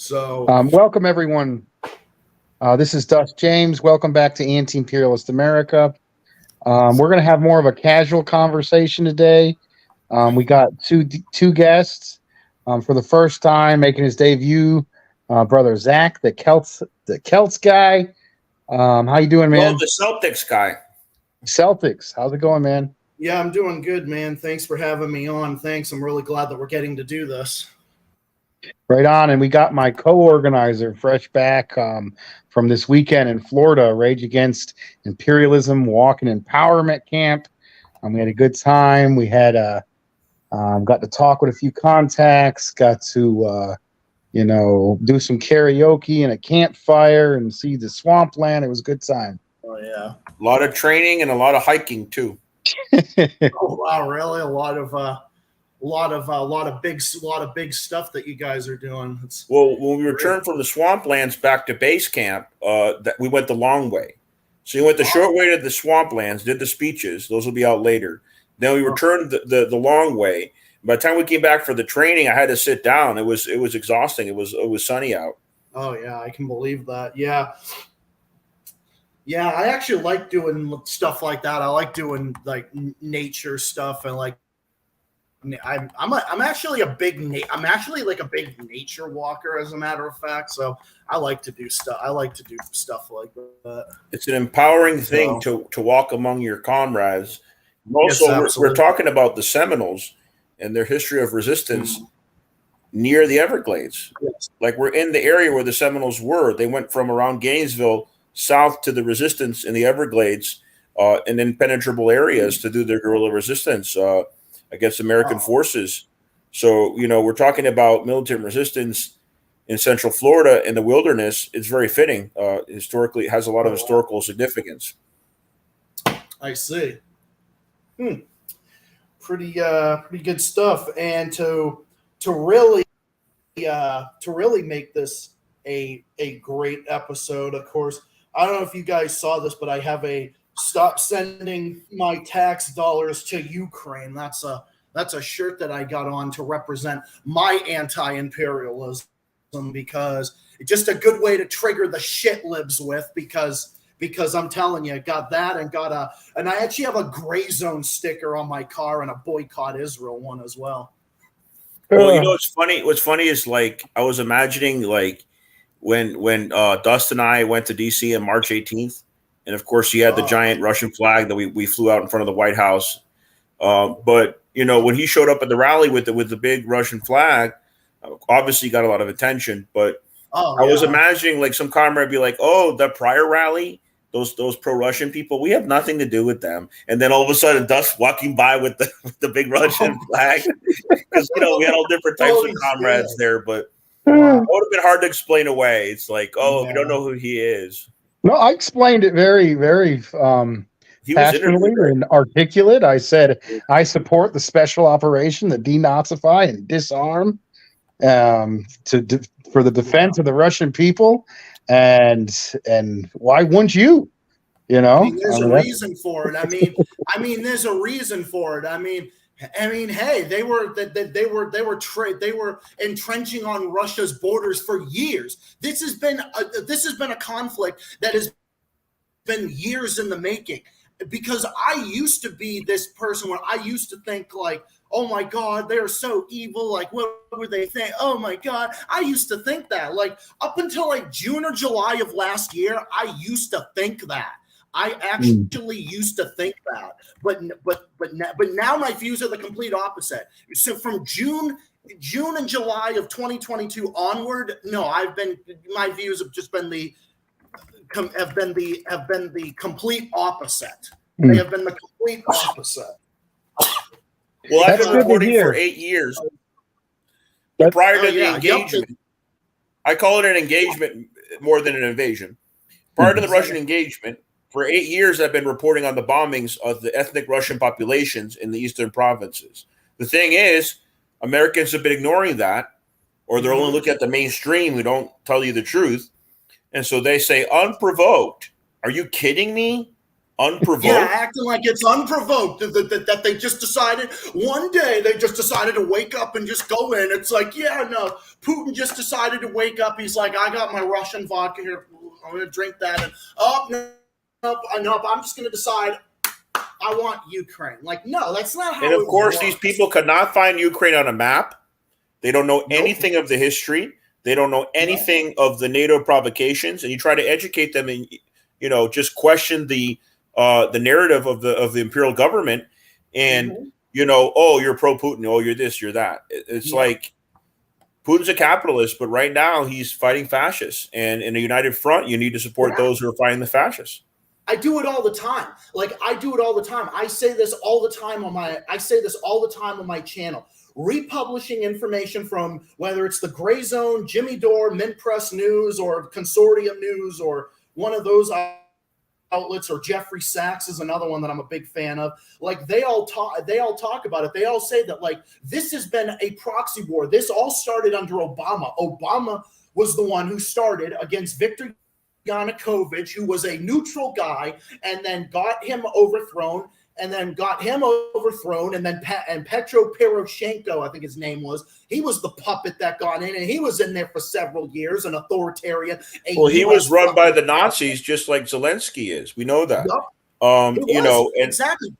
So, Welcome, everyone. This is Dust James. Welcome back to Anti-imperialist America. We're going to have more of a casual conversation today. We got two guests for the first time making his debut. Brother Zach, the Celts guy. How you doing, No, man? the Celtics guy. Celtics. How's it going, man? yeah, I'm doing good, man. Thanks for having me on. Thanks. I'm really glad that we're getting to do this. Right on. And we got my co-organizer fresh back from this weekend in Florida, Rage Against Imperialism Walking Empowerment Camp. We had a good time. We had got to talk with a few contacts, got to do some karaoke and a campfire and see the swampland. It was a good time. Oh yeah. A lot of training and a lot of hiking too. Oh wow, really? A lot of big stuff that you guys are doing. Well, when we returned from the swamplands back to base camp, we went the long way. So you went the short way to the swamplands, did the speeches. Those will be out later. Then we returned the long way. By the time we came back for the training, I had to sit down. It was exhausting. It was sunny out. Oh yeah, I can believe that. Yeah. Yeah, I actually like doing stuff like that. I like doing like nature stuff and like I'm actually like a big nature walker, as a matter of fact. So I like to do stuff. I like to do stuff like that. It's an empowering thing to walk among your comrades. Also, Yes, we're talking about the Seminoles and their history of resistance near the Everglades. Yes. Like we're in the area where the Seminoles were. They went from around Gainesville south to the resistance in the Everglades in impenetrable areas to do their guerrilla resistance against American forces. So, we're talking about militant resistance in Central Florida in the wilderness. It's very fitting. Historically, it has a lot of historical significance. I see. Pretty good stuff. And to really make this a great episode, of course, I don't know if you guys saw this, but I have a "Stop Sending My Tax Dollars to Ukraine." That's a shirt that I got on to represent my anti-imperialism, because it's just a good way to trigger the shit libs with, because I'm telling you, got that and and I actually have a gray zone sticker on my car and a boycott Israel one as well. Well, what's funny? What's funny is, like, I was imagining, like, when Dust and I went to DC on March 18th, and of course he had the giant Russian flag that we flew out in front of the White House. But when he showed up at the rally with the big Russian flag, obviously got a lot of attention. But I was imagining, like, some comrade be like, "Oh, the prior rally, those pro-Russian people, we have nothing to do with them." And then all of a sudden, Dust walking by with the big Russian flag, because we had all different types of comrades there. But it would have been hard to explain away. It's like, if you don't know who he is. No, I explained it very, very passionately and articulate. I said I support the special operation that denazify and disarm for the defense of the Russian people, and why wouldn't you? There's a reason for it. I mean, there's a reason for it. I mean, hey, they were entrenching on Russia's borders for years. This has been a conflict that has been years in the making. Because I used to be this person where I used to think, like, oh my God, they're so evil. Like, what would they think? Oh my God. I used to think that, like, up until like June or July of last year, I used to think that. I actually used to think that, but now my views are the complete opposite. So from June and July of 2022 onward, no, my views have just been the complete opposite. They have been the complete opposite. Well, I've been reporting for 8 years. Prior to the engagement, I call it an engagement more than an invasion. Prior to the Russian engagement, for 8 years, I've been reporting on the bombings of the ethnic Russian populations in the eastern provinces. The thing is, Americans have been ignoring that, or they're only looking at the mainstream who don't tell you the truth. And so they say, unprovoked, are you kidding me? Unprovoked? Yeah, acting like it's unprovoked, that they just decided one day, they just decided to wake up and just go in. It's like, yeah, no, Putin just decided to wake up. He's like, I got my Russian vodka here. I'm going to drink that. And, nope, I'm just going to decide I want Ukraine. Like, no, that's not how it And of course, works. these people could not find Ukraine on a map. They don't know anything of the history. They don't know anything of the NATO provocations. And you try to educate them and, just question the narrative of the imperial government, and oh, you're pro Putin, oh, you're this, you're that. It's like Putin's a capitalist, but right now he's fighting fascists, and in a united front, you need to support those who are fighting the fascists. I do it all the time. I say this all the time on my channel. Republishing information from whether it's the Gray Zone, Jimmy Dore, Mint Press News, or Consortium News, or one of those outlets, or Jeffrey Sachs is another one that I'm a big fan of. Like, they all talk about it. They all say that, like, this has been a proxy war. This all started under Obama. Obama was the one who started against Viktor Yanukovych, who was a neutral guy, and then got him overthrown. And then Petro Poroshenko, I think his name was, he was the puppet that got in, and he was in there for several years, an authoritarian. Well, he was run by the Nazis, just like Zelensky is. We know that. Yep. Exactly.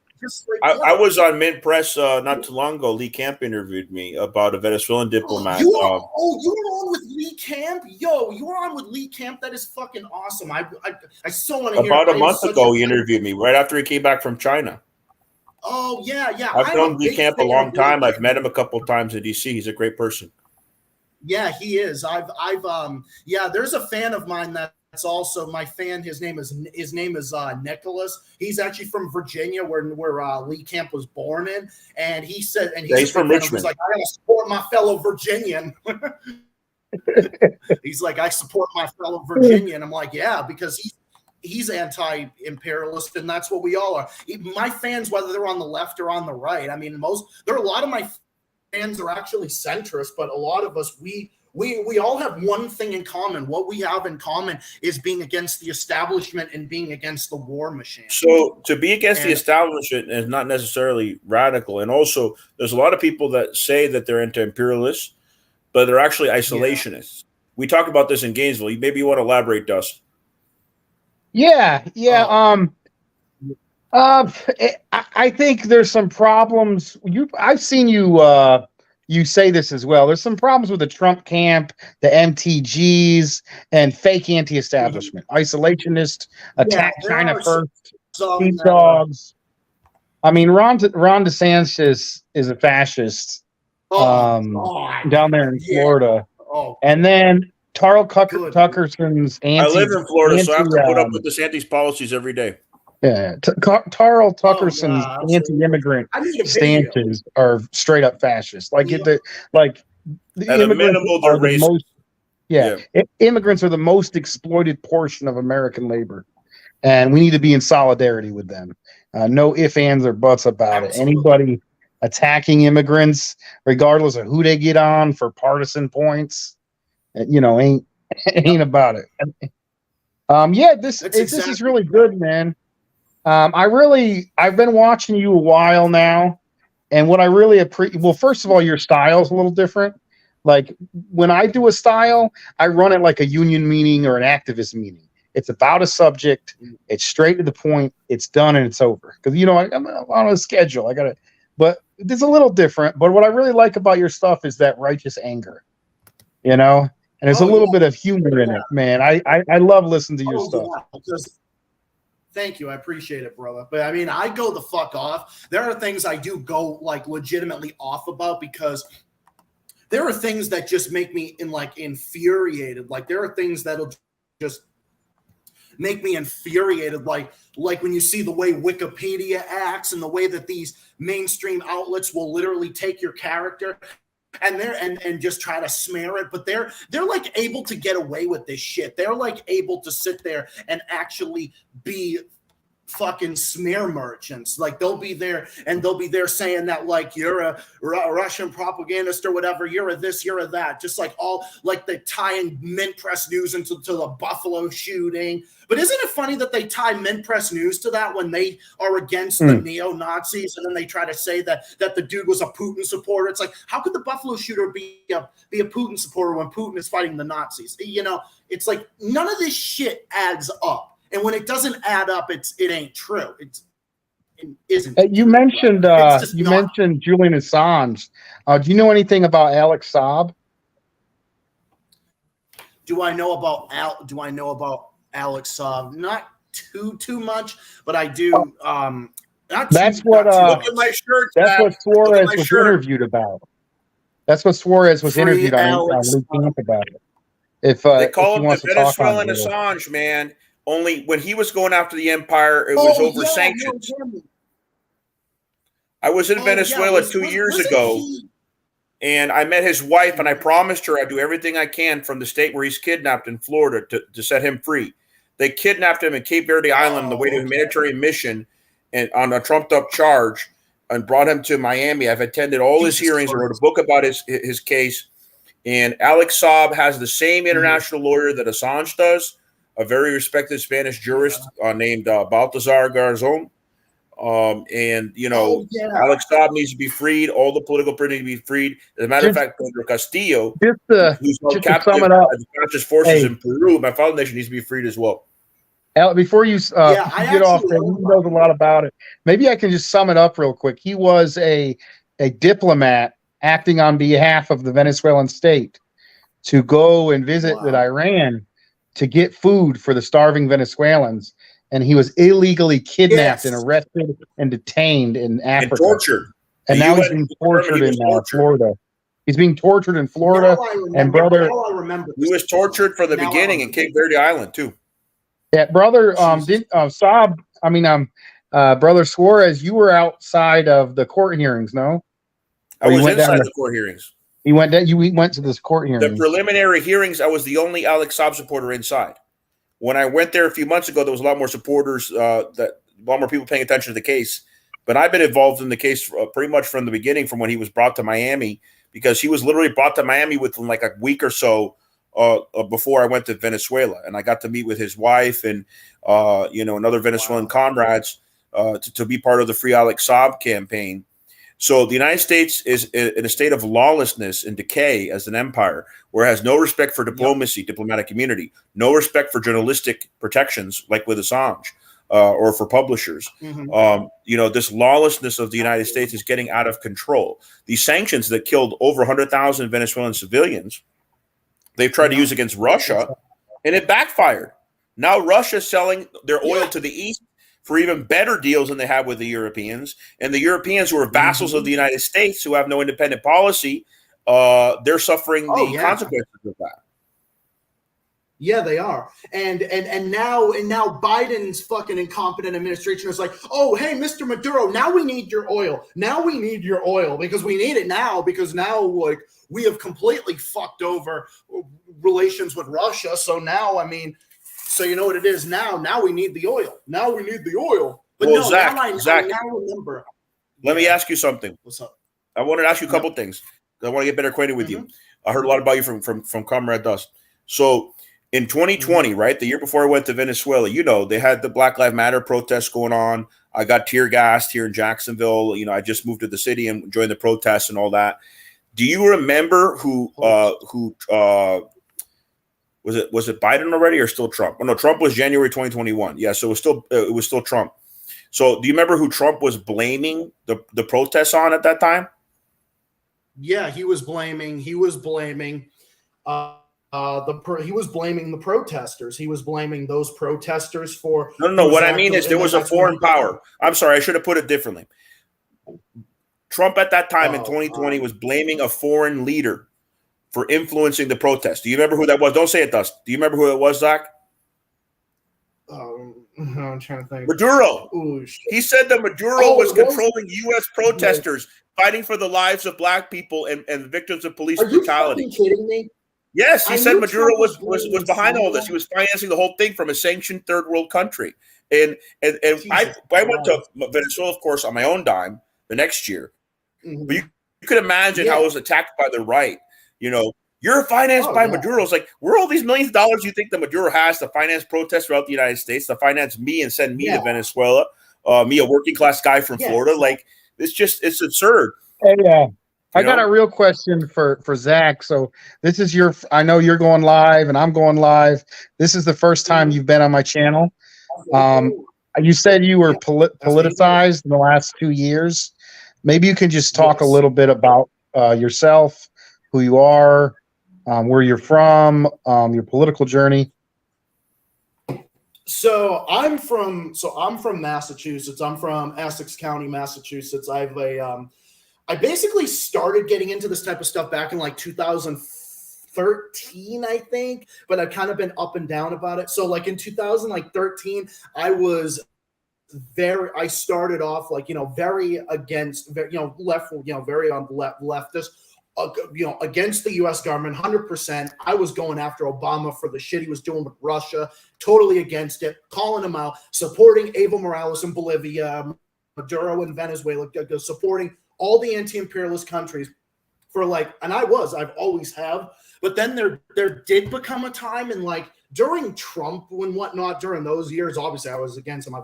I was on Mint Press not too long ago. Lee Camp interviewed me about a Venezuelan diplomat. You were on with Lee Camp? Yo, you were on with Lee Camp? That is fucking awesome. I so want to hear. About a month ago, he interviewed me right after he came back from China. Oh, yeah. I've known Lee Camp a long time. I've met him a couple of times in DC. He's a great person. Yeah, he is. There's a fan of mine that's also my fan. His name is Nicholas. He's actually from Virginia, where Lee Camp was born in. And he said, he's from Richmond. He's like, I gotta support my fellow Virginian. He's like, I support my fellow Virginian. I'm like, yeah, because he's anti-imperialist, and that's what we all are. My fans, whether they're on the left or on the right, I mean, a lot of my fans are actually centrist, but a lot of us, we all have one thing in common. What we have in common is being against the establishment and being against the war machine. So to be against the establishment is not necessarily radical. And also, there's a lot of people that say that they're anti-imperialists, but they're actually isolationists. We talked about this in Gainesville. Maybe you want to elaborate, Dust. Yeah. I think there's some problems. I've seen you say this as well. There's some problems with the Trump camp, the MTGs, and fake anti-establishment, isolationist, attack China first, dogs. I mean, Ron DeSantis is a fascist down there in Florida, and then Tarl Tuckerson's anti. I live in Florida, so I have to put up with DeSantis policies every day. Yeah, Tarl Tuckerson's anti-immigrant stances are straight up fascist. Like the immigrants are the most exploited portion of American labor, and we need to be in solidarity with them. No ifs, ands, or buts about it. Anybody attacking immigrants, regardless of who they get on for partisan points, ain't about it. This is really good, man. I've been watching you a while now, and what I really appreciate, well, first of all, your style is a little different. Like, when I do a style, I run it like a union meeting or an activist meeting. It's about a subject, it's straight to the point, it's done, and it's over. Because, I'm on a schedule. But it's a little different. But what I really like about your stuff is that righteous anger, and there's a little bit of humor in it, man. I love listening to your stuff. Thank you. I appreciate it, brother. But I mean, I go the fuck off. There are things I do go like legitimately off about, because there are things that just make me infuriated. Like, there are things that'll just make me infuriated. Like when you see the way Wikipedia acts and the way that these mainstream outlets will literally take your character and just try to smear it, but they're like able to get away with this shit. They're like able to sit there and actually be fucking smear merchants. Like they'll be there saying that like you're a Russian propagandist or whatever, you're a this, you're a that, just like all like they tying mint press news into the Buffalo shooting. But isn't it funny that they tie mint press news to that when they are against the neo-Nazis, and then they try to say that the dude was a Putin supporter? It's like, how could the Buffalo shooter be a Putin supporter when Putin is fighting the Nazis? You know, it's like none of this shit adds up. And when it doesn't add up, it ain't true. It isn't. You true, mentioned mentioned Julian Assange. Do you know anything about Alex Saab? Do I know about Alex Saab? Not too much, but I do. That's what. Look at my shirt. That's what Suarez was interviewed about. That's what Suarez was interviewed on LinkedIn about it. If they call him the the Venezuelan Assange, man. Only when he was going after the empire, it was over sanctions. I was in Venezuela 2 years ago, and I met his wife, and I promised her I'd do everything I can from the state where he's kidnapped in Florida to set him free. They kidnapped him in Cape Verde Island on the way to a humanitarian mission and on a trumped-up charge and brought him to Miami. I've attended all his hearings. I wrote a book about his case. And Alex Saab has the same international lawyer that Assange does, a very respected Spanish jurist named Baltasar Garzon. And, you know, Alex Saab needs to be freed. All the political prisoners need to be freed. As a matter of fact, Pedro Castillo, who's held captive by the fascist forces in Peru, my father nation, needs to be freed as well. Before you get off there, he knows a lot about it. Maybe I can just sum it up real quick. He was a diplomat acting on behalf of the Venezuelan state to go and visit with Iran to get food for the starving Venezuelans. And he was illegally kidnapped and arrested and detained in Africa. And tortured. And now he's being tortured in Florida. He's being tortured in Florida. And brother, he was tortured from the beginning in Cape Verde Island too. Yeah, brother, Saab, brother Suarez, you were outside of the court hearings, no? I was inside the court hearings. You went to this court hearing. The preliminary hearings, I was the only Alex Saab supporter inside. When I went there a few months ago, there was a lot more supporters, a lot more people paying attention to the case. But I've been involved in the case pretty much from the beginning, from when he was brought to Miami, because he was literally brought to Miami within like a week or so before I went to Venezuela. And I got to meet with his wife and, and other Venezuelan comrades to be part of the Free Alex Saab campaign. So the United States is in a state of lawlessness and decay as an empire, where it has no respect for diplomacy, diplomatic community, no respect for journalistic protections like with Assange or for publishers. This lawlessness of the United States is getting out of control. These sanctions that killed over 100,000 Venezuelan civilians, they've tried to use against Russia, and it backfired. Now Russia's selling their oil to the East for even better deals than they have with the Europeans. And the Europeans, who are vassals of the United States, who have no independent policy, they're suffering the consequences of that. Yeah, they are. And now Biden's fucking incompetent administration is like, oh, hey, Mr. Maduro, now we need your oil. Now we need your oil because we need it now, because now like we have completely fucked over relations with Russia. So now, so you know what it is now? Now we need the oil. Now we need the oil. But well, no, Zach, I now remember. Let me ask you something. What's up? I wanted to ask you a couple things. I want to get better acquainted with you. I heard a lot about you from Comrade Dust. So in 2020, right, the year before I went to Venezuela, they had the Black Lives Matter protests going on. I got tear gassed here in Jacksonville. I just moved to the city and joined the protests and all that. Do you remember who was it Biden already or still Trump? Oh, no, Trump was January 2021. Yeah, so it was still Trump. So do you remember who Trump was blaming the protests on at that time? Yeah, he was blaming the protesters. He was blaming those protesters for No. What I mean is there was a foreign power. I'm sorry, I should have put it differently. Trump at that time in 2020 was blaming a foreign leader for influencing the protest. Do you remember who that was? Don't say it, Dust. Do you remember who it was, Zach? I'm trying to think. Maduro. Ooh, he said that Maduro was controlling U.S. protesters fighting for the lives of black people and victims of police brutality. Are you fucking kidding me? Yes, he I said knew Maduro Trump was behind all this. He was financing the whole thing from a sanctioned third world country. And I went to Venezuela, of course, on my own dime the next year. Mm-hmm. But you could imagine how it was attacked by the right. You know, you're financed by Maduro. It's like, where are all these millions of dollars you think that Maduro has to finance protests throughout the United States, to finance me and send me to Venezuela, me, a working class guy from Florida? Like, it's absurd. Hey, I got a real question for Zach. So this is I know you're going live and I'm going live. This is the first time you've been on my channel. You said you were politicized in the last 2 years. Maybe you can just talk a little bit about yourself, who you are, where you're from, your political journey. So I'm from Massachusetts. I'm from Essex County, Massachusetts. I basically started getting into this type of stuff back in like 2013, I think, but I've kind of been up and down about it. So like in 2013, I started off like, very against, left, very on leftist, against the U.S. government, 100%. I was going after Obama for the shit he was doing with Russia, totally against it, calling him out, supporting Evo Morales in Bolivia, Maduro in Venezuela, supporting all the anti-imperialist countries for and I've always have. But then there did become a time in like during Trump and whatnot, during those years, obviously I was against him. I've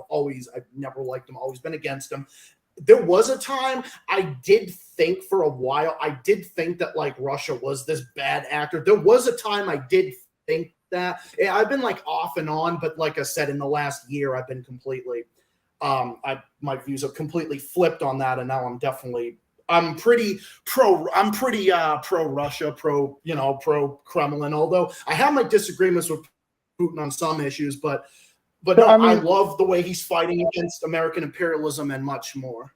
never liked him, always been against him. There was a time I did think for a while, I did think that like Russia was this bad actor. There was a time I did think that. I've been like off and on, but like I said, in the last year, I've been completely, my views have completely flipped on that. And now I'm pretty pro Russia, pro Kremlin, although I have my disagreements with Putin on some issues, but no, I love the way he's fighting against American imperialism and much more.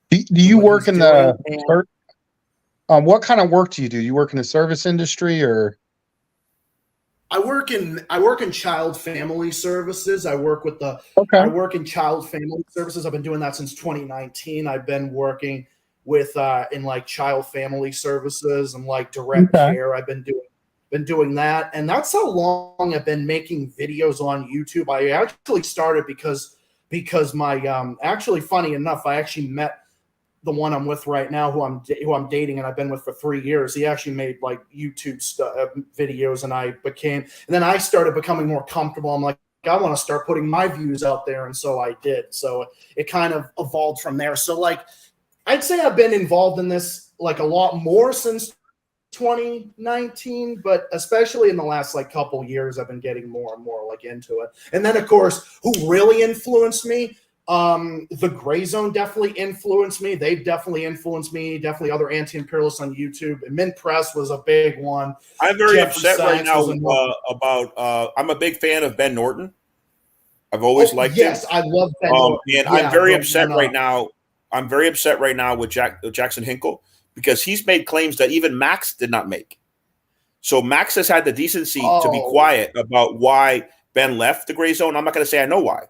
Do you work in what kind of work do you do? You work in the service industry, or? I work in child family services. I work in child family services. I've been doing that since 2019. I've been working with in like child family services and like direct care. I've been doing that, and that's how long I've been making videos on YouTube. I actually started because my actually, funny enough, I actually met the one I'm with right now, who I'm dating, and I've been with for 3 years. He actually made like YouTube videos, and then I started becoming more comfortable. I'm like, I want to start putting my views out there, and so I did. So it kind of evolved from there. So like, I'd say I've been involved in this like a lot more since 2019, but especially in the last like couple years, I've been getting more and more like into it. And then of course, who really influenced me? The Gray Zone definitely influenced me. They've definitely influenced me. Definitely other anti-imperialists on YouTube. Mint Press was a big one. I'm very upset right now about. I'm a big fan of Ben Norton. I've always liked him. Yes, I love Ben Norton. And I'm very upset right now. I'm very upset right now with Jackson Hinkle, because he's made claims that even Max did not make. So Max has had the decency to be quiet about why Ben left the Gray Zone. I'm not going to say I know why.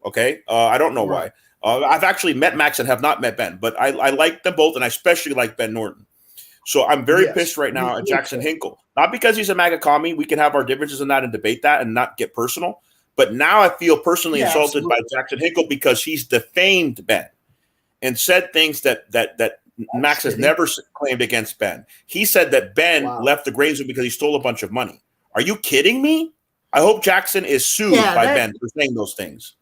Okay, I don't know why. I've actually met Max and have not met Ben, but I like them both, and I especially like Ben Norton. So I'm very pissed right now at Jackson Hinkle. Not because he's a MAGA commie. We can have our differences in that and debate that and not get personal. But now I feel personally insulted by Jackson Hinkle because he's defamed Ben and said things that Max has never claimed against Ben. He said that Ben left the Gray Zone because he stole a bunch of money. Are you kidding me? I hope Jackson is sued by Ben for saying those things.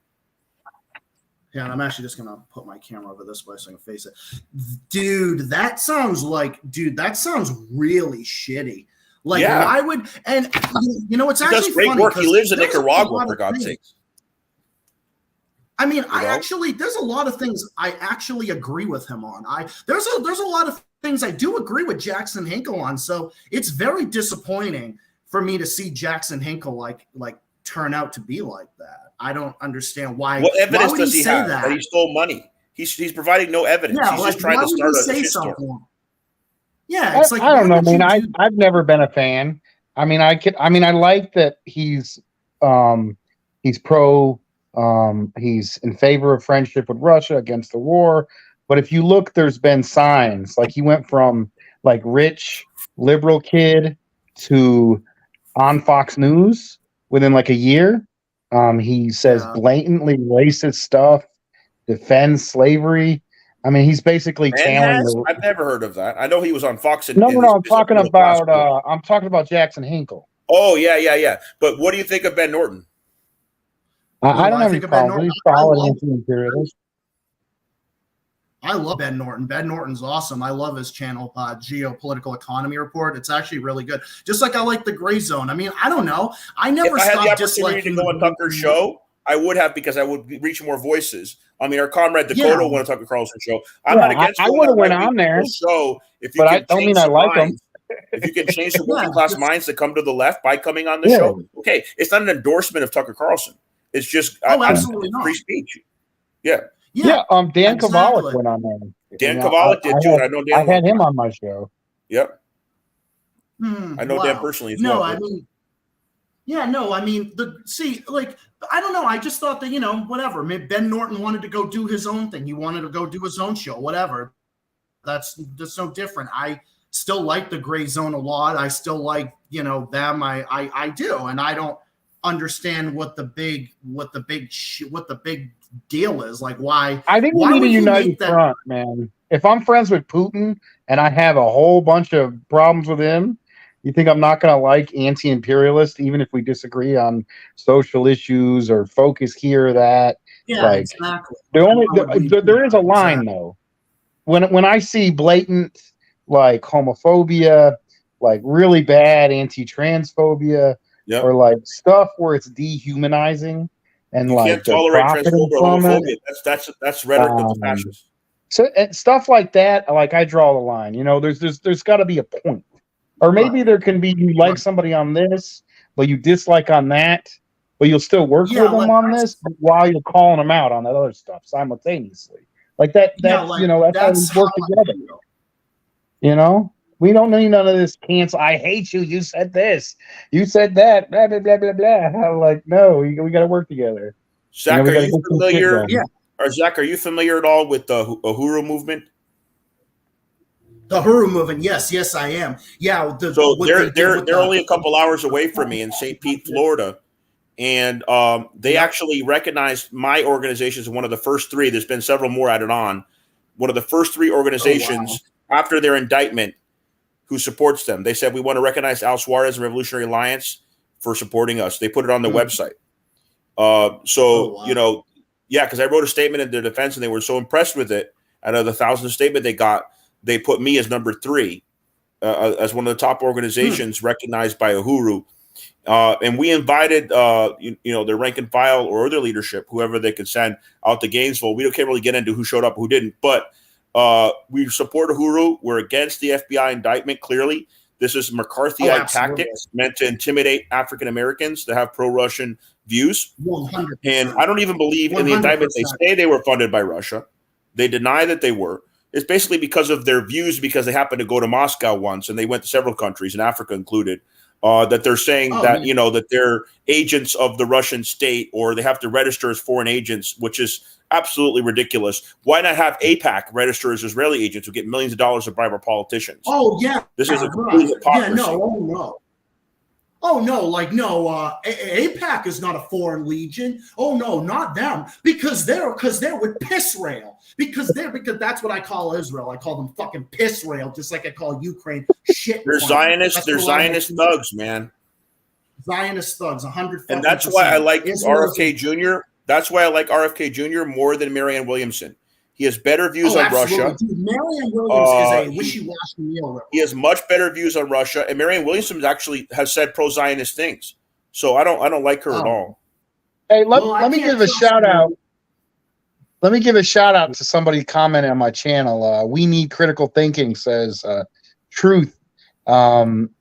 Yeah, and I'm actually just going to put my camera over this way so I can face it. Dude, that sounds really shitty. Like, why would, and it's actually does great funny work. He lives in Nicaragua, for God's sake. I mean, there's a lot of things I actually agree with him on. There's a lot of things I do agree with Jackson Hinkle on. So it's very disappointing for me to see Jackson Hinkle like turn out to be like that. I don't understand why. What evidence does he have that he stole money? He's providing no evidence. Yeah, he's just trying to start a shitstorm. Yeah, it's I don't know. I mean, I've never been a fan. I mean, I like that he's pro. He's in favor of friendship with Russia, against the war. But if you look, there's been signs like he went from like rich liberal kid to on Fox News within like a year. He says blatantly racist stuff, defends slavery. I mean, he's basically channeling. I've never heard of that. I know he was on Fox. No. I'm talking about Jackson Hinkle. Oh yeah. But what do you think of Ben Norton? I don't have any problem. He's solid anti-imperialist. I love Ben Norton. Ben Norton's awesome. I love his channel, Geopolitical Economy Report. It's actually really good. Just like I like the Gray Zone. I mean, I don't know. I never stopped disliking to go on Tucker's show. I would have, because I would reach more voices. I mean, our comrade Dakota went on Tucker Carlson show. I'm not against. I would have went on there. Show if you but I don't mean I like them. If you can change the working class minds to come to the left by coming on the show, okay. It's not an endorsement of Tucker Carlson. It's just absolutely not. Free speech. Yeah. Dan Kovalik went on there. Dan Kovalik did too. I know Dan. I had him on my show. Yep. I know Dan personally as well. I mean, I don't know. I just thought that, whatever. Maybe Ben Norton wanted to go do his own thing. He wanted to go do his own show, whatever. That's no different. I still like the Gray Zone a lot. I still like, them. I do. And I don't understand what the big deal is. Like, why? I think we need a united front, man. If I'm friends with Putin and I have a whole bunch of problems with him, you think I'm not going to like anti-imperialist, even if we disagree on social issues or focus here or that? Yeah, exactly. There is a line though. When I see blatant like homophobia, like really bad anti-transphobia, or like stuff where it's dehumanizing and you can't tolerate transphobia. That's rhetoric of the fascists. So stuff like that, like I draw the line. There's got to be a point. Or maybe there can be you like somebody on this, but you dislike on that, but you'll still work with them on this while you're calling them out on that other stuff simultaneously. Like that. That's how we work together. We don't need none of this cancel. I hate you. You said this. You said that. Blah blah blah blah blah. I'm like, no, we got to work together. Zach, are you familiar? Or Zach, are you familiar at all with the Uhuru movement? The Uhuru movement, yes, I am. Yeah. They're only a couple hours away from me in St. Pete, Florida, and they actually recognized my organization as one of the first three. There's been several more added on. One of the first three organizations after their indictment who supports them. They said, we want to recognize Al Suarez and Revolutionary Alliance for supporting us. They put it on their website. Because I wrote a statement in their defense, and they were so impressed with it. Out of the 1,000 statement they got, they put me as number 3 as one of the top organizations recognized by Uhuru. And we invited, their rank and file or other leadership, whoever they could send out to Gainesville. We can't really get into who showed up, who didn't, but we support Uhuru. We're against the FBI indictment. Clearly, this is McCarthyite tactics meant to intimidate African Americans to have pro-Russian views. 100%. And I don't even believe in the indictment. They say they were funded by Russia. They deny that they were. It's basically because of their views, because they happened to go to Moscow once, and they went to several countries, and Africa included. That they're saying that they're agents of the Russian state, or they have to register as foreign agents, which is absolutely ridiculous. Why not have AIPAC register as Israeli agents who get millions of dollars to bribe our politicians? Oh yeah, this is a complete hypocrisy. AIPAC is not a foreign legion. Oh no, not them, because they're with piss rail. Because that's what I call Israel. I call them fucking piss rail, just like I call Ukraine shit. They're Zionists. They're Zionist thugs, man. Zionist thugs, 100%. And that's why I like RFK Jr. That's why I like RFK Jr. more than Marianne Williamson. He has better views on Russia. Dude, Marianne Williams is a wishy-washy meal. He has much better views on Russia, and Marianne Williamson actually has said pro-Zionist things. So I don't like her at all. Hey, let me give a shout out. Let me give a shout out to somebody commenting on my channel. We Need Critical Thinking says truth.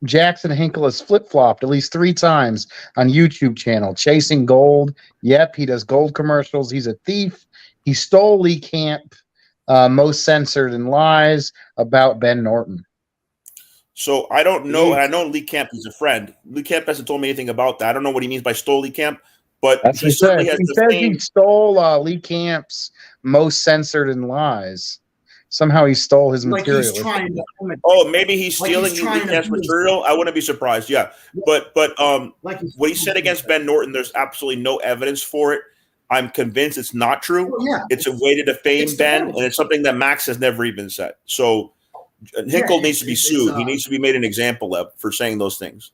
Jackson Hinkle has flip-flopped at least 3 times on YouTube channel. Chasing gold. Yep, he does gold commercials. He's a thief. He stole Lee Camp, most censored and lies about Ben Norton. So I don't know, and I know Lee Camp is a friend. Lee Camp hasn't told me anything about that. I don't know what he means by stole Lee Camp, but he says he stole Lee Camp's most censored and lies. somehow he stole his like material. he's trying to. Oh, maybe he's stealing trying his material. I wouldn't be surprised. Yeah, but like what he said against Ben Norton, there's absolutely no evidence for it. I'm convinced it's not true. Oh, yeah. It's a way to defame Ben, and it's something that Max has never even said. So Hinkle needs to be sued. He needs to be made an example of for saying those things.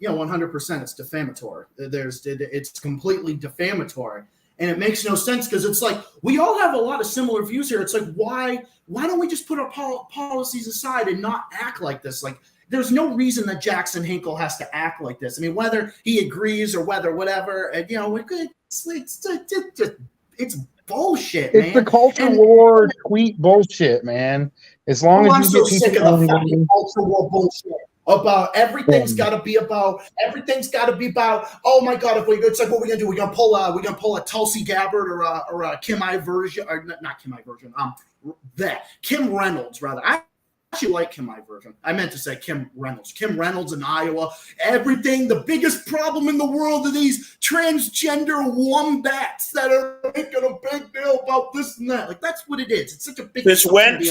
Yeah, 100%. It's defamatory. It's completely defamatory. And it makes no sense because it's like we all have a lot of similar views here. It's like, why don't we just put our policies aside and not act like this? Like, there's no reason that Jackson Hinkle has to act like this. I mean, whether he agrees or whether whatever, it's bullshit, man. It's the culture war tweet bullshit, man. As long as you get sick of the fucking culture war bullshit. About everything's got to be about. Oh my God! It's like, what are we gonna do? We're gonna pull a Tulsi Gabbard or a Kim Iversion, or not Kim Iversion. Kim Reynolds rather. I actually like Kim Iversion. I meant to say Kim Reynolds. Kim Reynolds in Iowa. Everything. The biggest problem in the world are these transgender wombats that are making a big deal about this and that. Like, that's what it is. It's such a big. Since when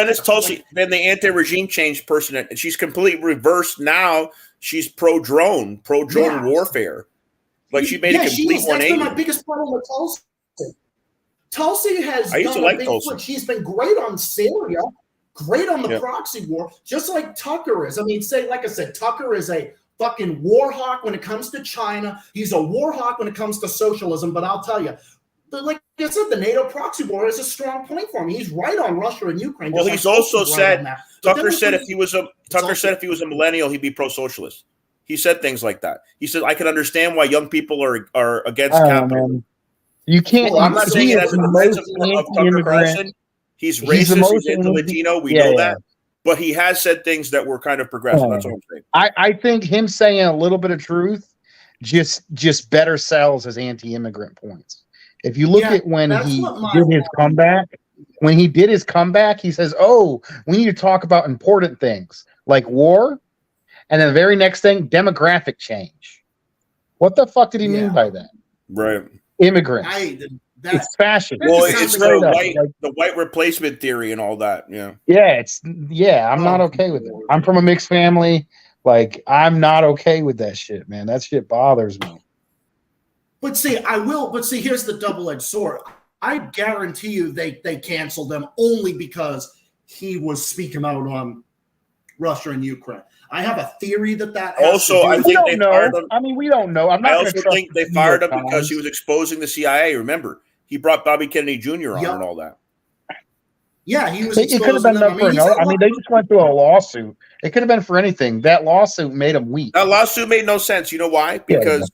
is Tulsi been the anti-regime change person? And she's completely reversed now. She's pro-drone warfare. Like, she made a complete 180. That's been my biggest problem with Tulsi. Tulsi has done a big foot. She's been great on Syria. Great on the proxy war, just like Tucker is. I mean, like I said, Tucker is a fucking war hawk when it comes to China. He's a war hawk when it comes to socialism. But I'll tell you, like I said, the NATO proxy war is a strong point for him. He's right on Russia and Ukraine. Well, he's also said Tucker said if he was a millennial, he'd be pro-socialist. He said things like that. He said, "I can understand why young people are against capitalism." Man. You can't. Well, I'm not saying it as a defensive of Tucker Carlson. He's racist. He's anti-Latino. We know that. But he has said things that were kind of progressive. That's what I'm saying. I think him saying a little bit of truth just better sells his anti-immigrant points. If you look at when he did his comeback, he says, "Oh, we need to talk about important things like war," and then the very next thing, demographic change. What the fuck did he mean by that? Right. Immigrants. It's fashion. Well, it's the white replacement theory and all that. Yeah. I'm not okay with it. I'm from a mixed family. Like, I'm not okay with that shit, man. That shit bothers me. But see, here's the double-edged sword. I guarantee you they canceled him only because he was speaking out on Russia and Ukraine. I have a theory that also, I think they fired him. I mean, we don't know. I also think they fired him because he was exposing the CIA. Remember, he brought Bobby Kennedy Jr. on and all that. Yeah, he was. It could have been for I mean, they just went through a lawsuit. It could have been for anything. That lawsuit made him weak. That lawsuit made no sense. You know why? Because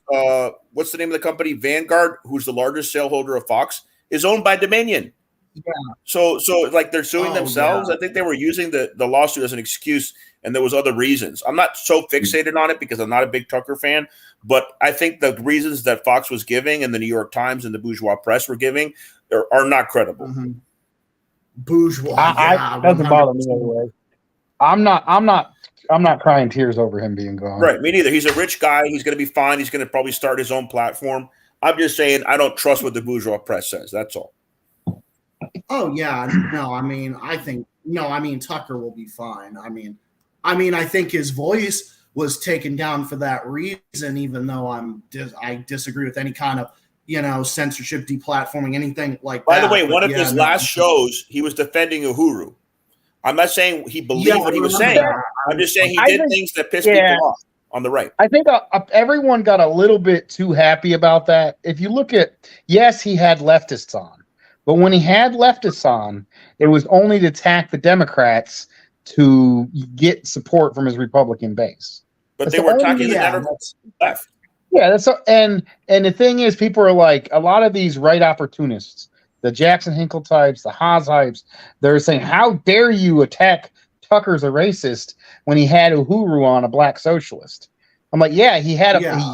what's the name of the company? Vanguard, who's the largest shareholder of Fox, is owned by Dominion. Yeah. So like they're suing themselves. Yeah. I think they were using the lawsuit as an excuse, and there was other reasons. I'm not so fixated on it because I'm not a big Tucker fan, but I think the reasons that Fox was giving and the New York Times and the bourgeois press were giving are not credible. Mm-hmm. Bourgeois. Doesn't bother me anyway. I'm not crying tears over him being gone. Right, me neither. He's a rich guy. He's going to be fine. He's going to probably start his own platform. I'm just saying I don't trust what the bourgeois press says. That's all. Oh yeah, no. I mean, Tucker will be fine. I mean, I think his voice was taken down for that reason. Even though I disagree with any kind of censorship, deplatforming, anything like that. By the way, one of his last shows, he was defending Uhuru. I'm not saying he believed what he was saying. I'm just saying he did things that pissed people off on the right. I think everyone got a little bit too happy about that. If you look at, yes, he had leftists on, but when he had leftists on, it was only to attack the Democrats to get support from his Republican base. But they were attacking the Democrats left. Yeah, and the thing is, people are like, a lot of these right opportunists, the Jackson Hinkle types, the Haas types, they're saying, how dare you attack Tucker's a racist when he had Uhuru on, a black socialist? I'm like, yeah, he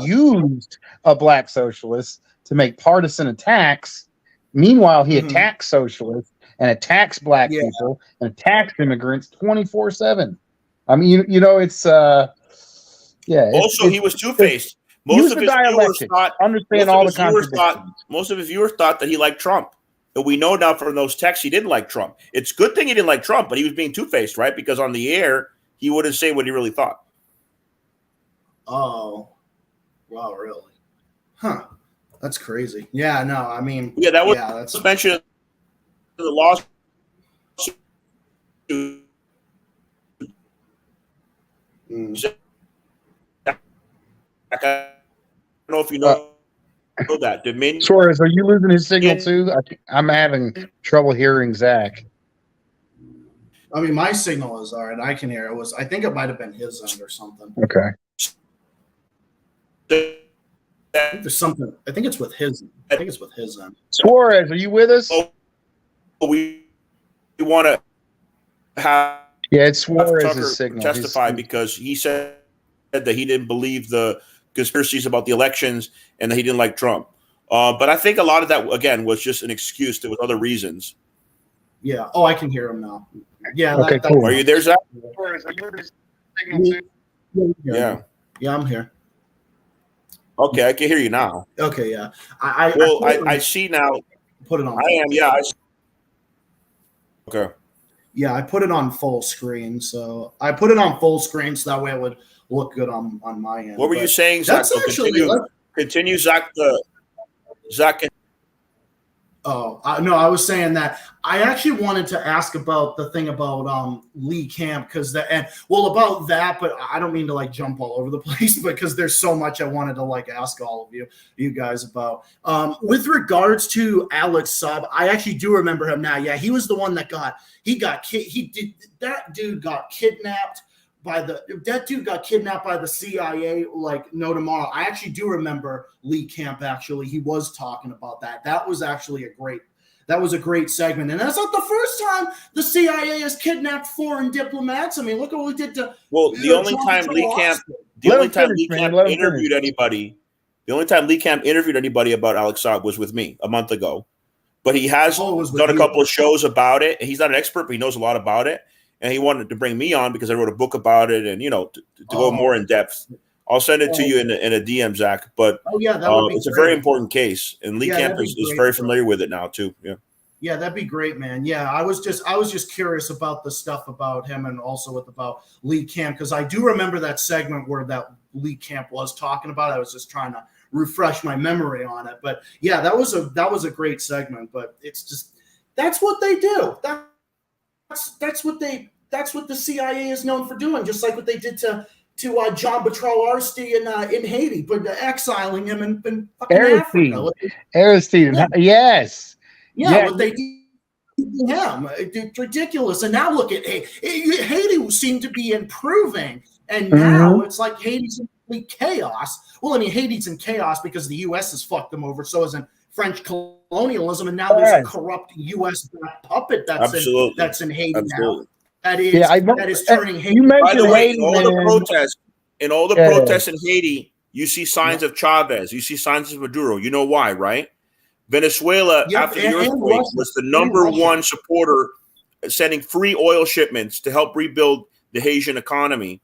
used a black socialist to make partisan attacks. Meanwhile, he attacks socialists and attacks black people and attacks immigrants 24/7. I mean, it's Also, he was two-faced. Most of his viewers thought that he liked Trump. Most of his viewers thought that he liked Trump. And we know now from those texts he didn't like Trump. It's a good thing he didn't like Trump, but he was being two-faced, right? Because on the air, he wouldn't say what he really thought. Oh, wow, really? Huh. That's crazy. Yeah, no, I mean, yeah, that was that's mentioned in the lawsuit. I don't know if you know that. Dominion. Suarez, are you losing his signal too? I'm having trouble hearing Zach. I mean, my signal is all right. I can hear it. I think it might have been his end or something. Okay. I think there's something. I think it's with his. I think it's with his end. Suarez, are you with us? We want to have it's Suarez's Tucker signal. Testify because he said that he didn't believe the conspiracies about the elections and that he didn't like Trump. But I think a lot of that again was just an excuse. There was other reasons. Yeah. Oh, I can hear him now. Yeah. Okay. Cool. Are you there, Zach? Yeah. Yeah, I'm here. Okay, I can hear you now. Okay, yeah. I see now. Put it on. I am, yeah. Okay. Yeah, I put it on full screen. So I put it on full screen so that way it would look good on my end. What were you saying, Zach? That's actually continue, Zach. Zach. No, I was saying that I actually wanted to ask about the thing about Lee Camp about that, but I don't mean to like jump all over the place because there's so much I wanted to like ask all of you guys about. With regards to Alex Saab, I actually do remember him now. Yeah, he was the one that that dude got kidnapped by the CIA, like no tomorrow. I actually do remember Lee Camp. Actually, he was talking about that. That was actually a great segment. And that's not the first time the CIA has kidnapped foreign diplomats. I mean, look at what we did to. Well, the only time Lee Camp interviewed anybody about Alex Saab was with me a month ago. But he has done a couple of shows about it. He's not an expert, but he knows a lot about it. And he wanted to bring me on because I wrote a book about it and, to go more in depth. I'll send it to you in a DM, Zach. But it's a very important case. And Lee Camp is very familiar with it now, too. Yeah. Yeah, that'd be great, man. Yeah, I was just curious about the stuff about him and also about Lee Camp because I do remember that segment where that Lee Camp was talking about it. I was just trying to refresh my memory on it. But yeah, that was a great segment. But it's just that's what they do. That's what the CIA is known for doing, just like what they did to John Batrell Arstey in Haiti, but exiling him in fucking Africa. Aristide, yes. Yeah, what they did to him. It's ridiculous. And now look at Haiti seemed to be improving, and now it's like Haiti's in complete chaos. Well, I mean, Haiti's in chaos because the U.S. has fucked them over, so isn't French colonialism, and now there's a corrupt U.S. puppet that's in Haiti now. That is turning Haiti. By the way, in all the protests in Haiti, you see signs of Chavez, you see signs of Maduro. You know why, right? Venezuela, after the earthquake, was the number one supporter, sending free oil shipments to help rebuild the Haitian economy.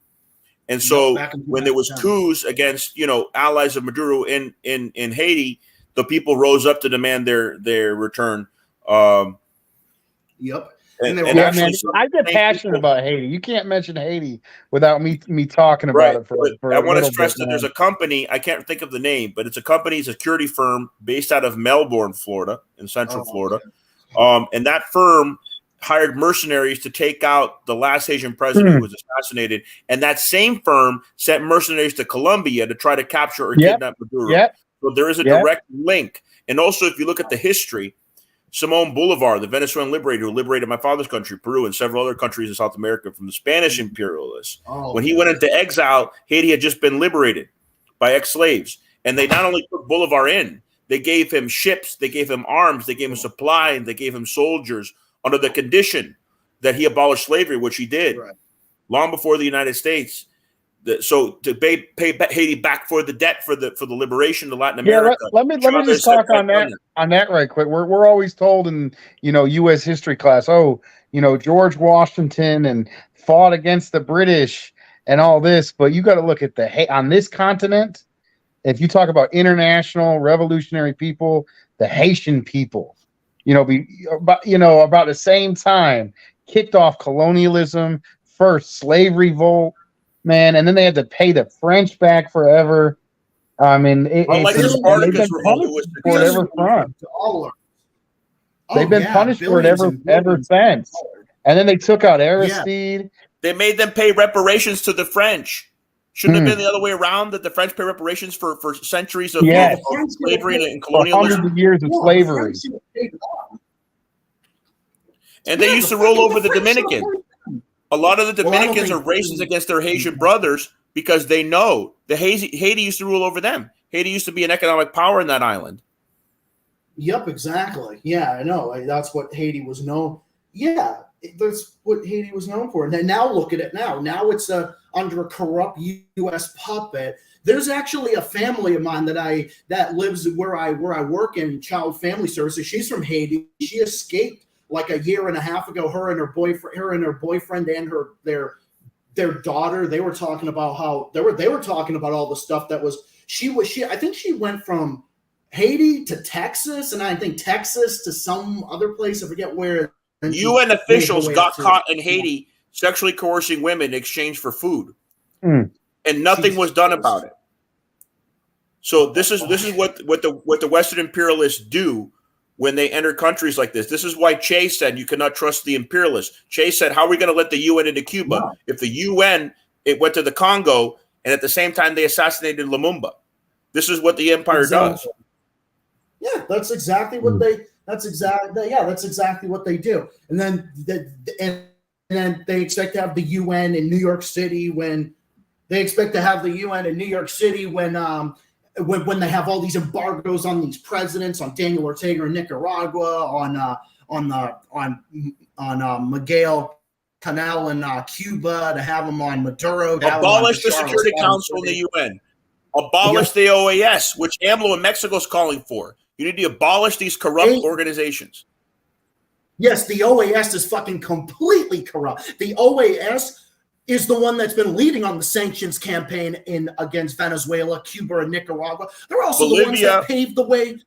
And so when there was coups against, allies of Maduro in Haiti, the people rose up to demand their return. Yep. I get passionate about Haiti. You can't mention Haiti without me talking about it for I want to stress that there's a company, I can't think of the name, but it's a security firm based out of Melbourne, Florida, in Central Florida. And that firm hired mercenaries to take out the last Haitian president who was assassinated. And that same firm sent mercenaries to Colombia to try to capture or kidnap Maduro. So there is a direct link. And also, if you look at the history, Simón Bolívar, the Venezuelan liberator who liberated my father's country, Peru, and several other countries in South America from the Spanish imperialists. When he went into exile, Haiti had just been liberated by ex-slaves. And they not only took Bolívar in, they gave him ships, they gave him arms, they gave him supply, and they gave him soldiers under the condition that he abolished slavery, which he did long before the United States. So to pay Haiti back for the debt for the liberation of Latin America. Let me just talk on that right quick. We're always told in U.S. history class, George Washington and fought against the British and all this, but you got to look at on this continent. If you talk about international revolutionary people, the Haitian people about the same time, kicked off colonialism, first slave revolt, man, and then they had to pay the French back forever. I mean, Unlike the Spartacus revolt, it was for it ever front. They've been punished for it ever since. And then they took out Aristide. Yeah. They made them pay reparations to the French. Shouldn't have been the other way around, that the French pay reparations for centuries of slavery and colonialism. Hundreds of years of slavery. And they used to roll over the Dominicans. A lot of the Dominicans are racist against their Haitian brothers because they know Haiti used to rule over them. Haiti used to be an economic power in that island. Yep, exactly. Yeah, I know. That's what Haiti was known. Yeah, that's what Haiti was known for. And then now look at it now. Now it's under a corrupt U.S. puppet. There's actually a family of mine that lives where I work in child family services. She's from Haiti. She escaped like a year and a half ago. Her and her boyfriend and their daughter. They were talking about how they were talking about all the stuff that was she. I think she went from Haiti to Texas, and I think Texas to some other place. I forget where. UN officials got caught in Haiti sexually coercing women in exchange for food, and nothing was done about it. So this is what the Western imperialists do when they enter countries like this. This is why Che said you cannot trust the imperialists. Che said, how are we going to let the UN into Cuba if the UN went to the Congo and at the same time they assassinated Lumumba? This is what the empire does. Yeah, that's exactly what they. That's exactly what they do. And then they expect to have the UN in New York City when they have all these embargoes on these presidents, on Daniel Ortega in Nicaragua, on Miguel Canel in Cuba, to have them on Maduro. Abolish the Security Council in the UN. Abolish the OAS, which AMLO in Mexico is calling for. You need to abolish these corrupt organizations. Yes, the OAS is fucking completely corrupt. The OAS is the one that's been leading on the sanctions campaign against Venezuela, Cuba, and Nicaragua. They're also the ones that paved the way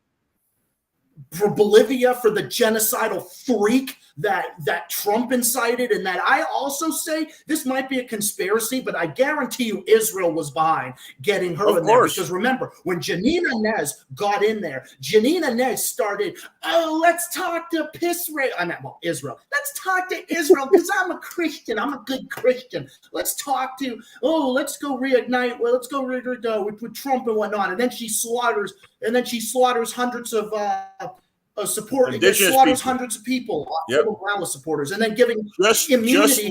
for Bolivia, for the genocidal freak that Trump incited, and that I also say this might be a conspiracy, but I guarantee you Israel was behind getting her in there. Because remember, when Janine Inez got in there, Janine Inez started, let's talk to Israel. Let's talk to Israel because I'm a Christian. I'm a good Christian. Let's talk to, let's go reignite. Well, let's go with Trump and whatnot. And then she slaughters hundreds of support. It slaughters hundreds of people, groundless supporters, and then giving immunity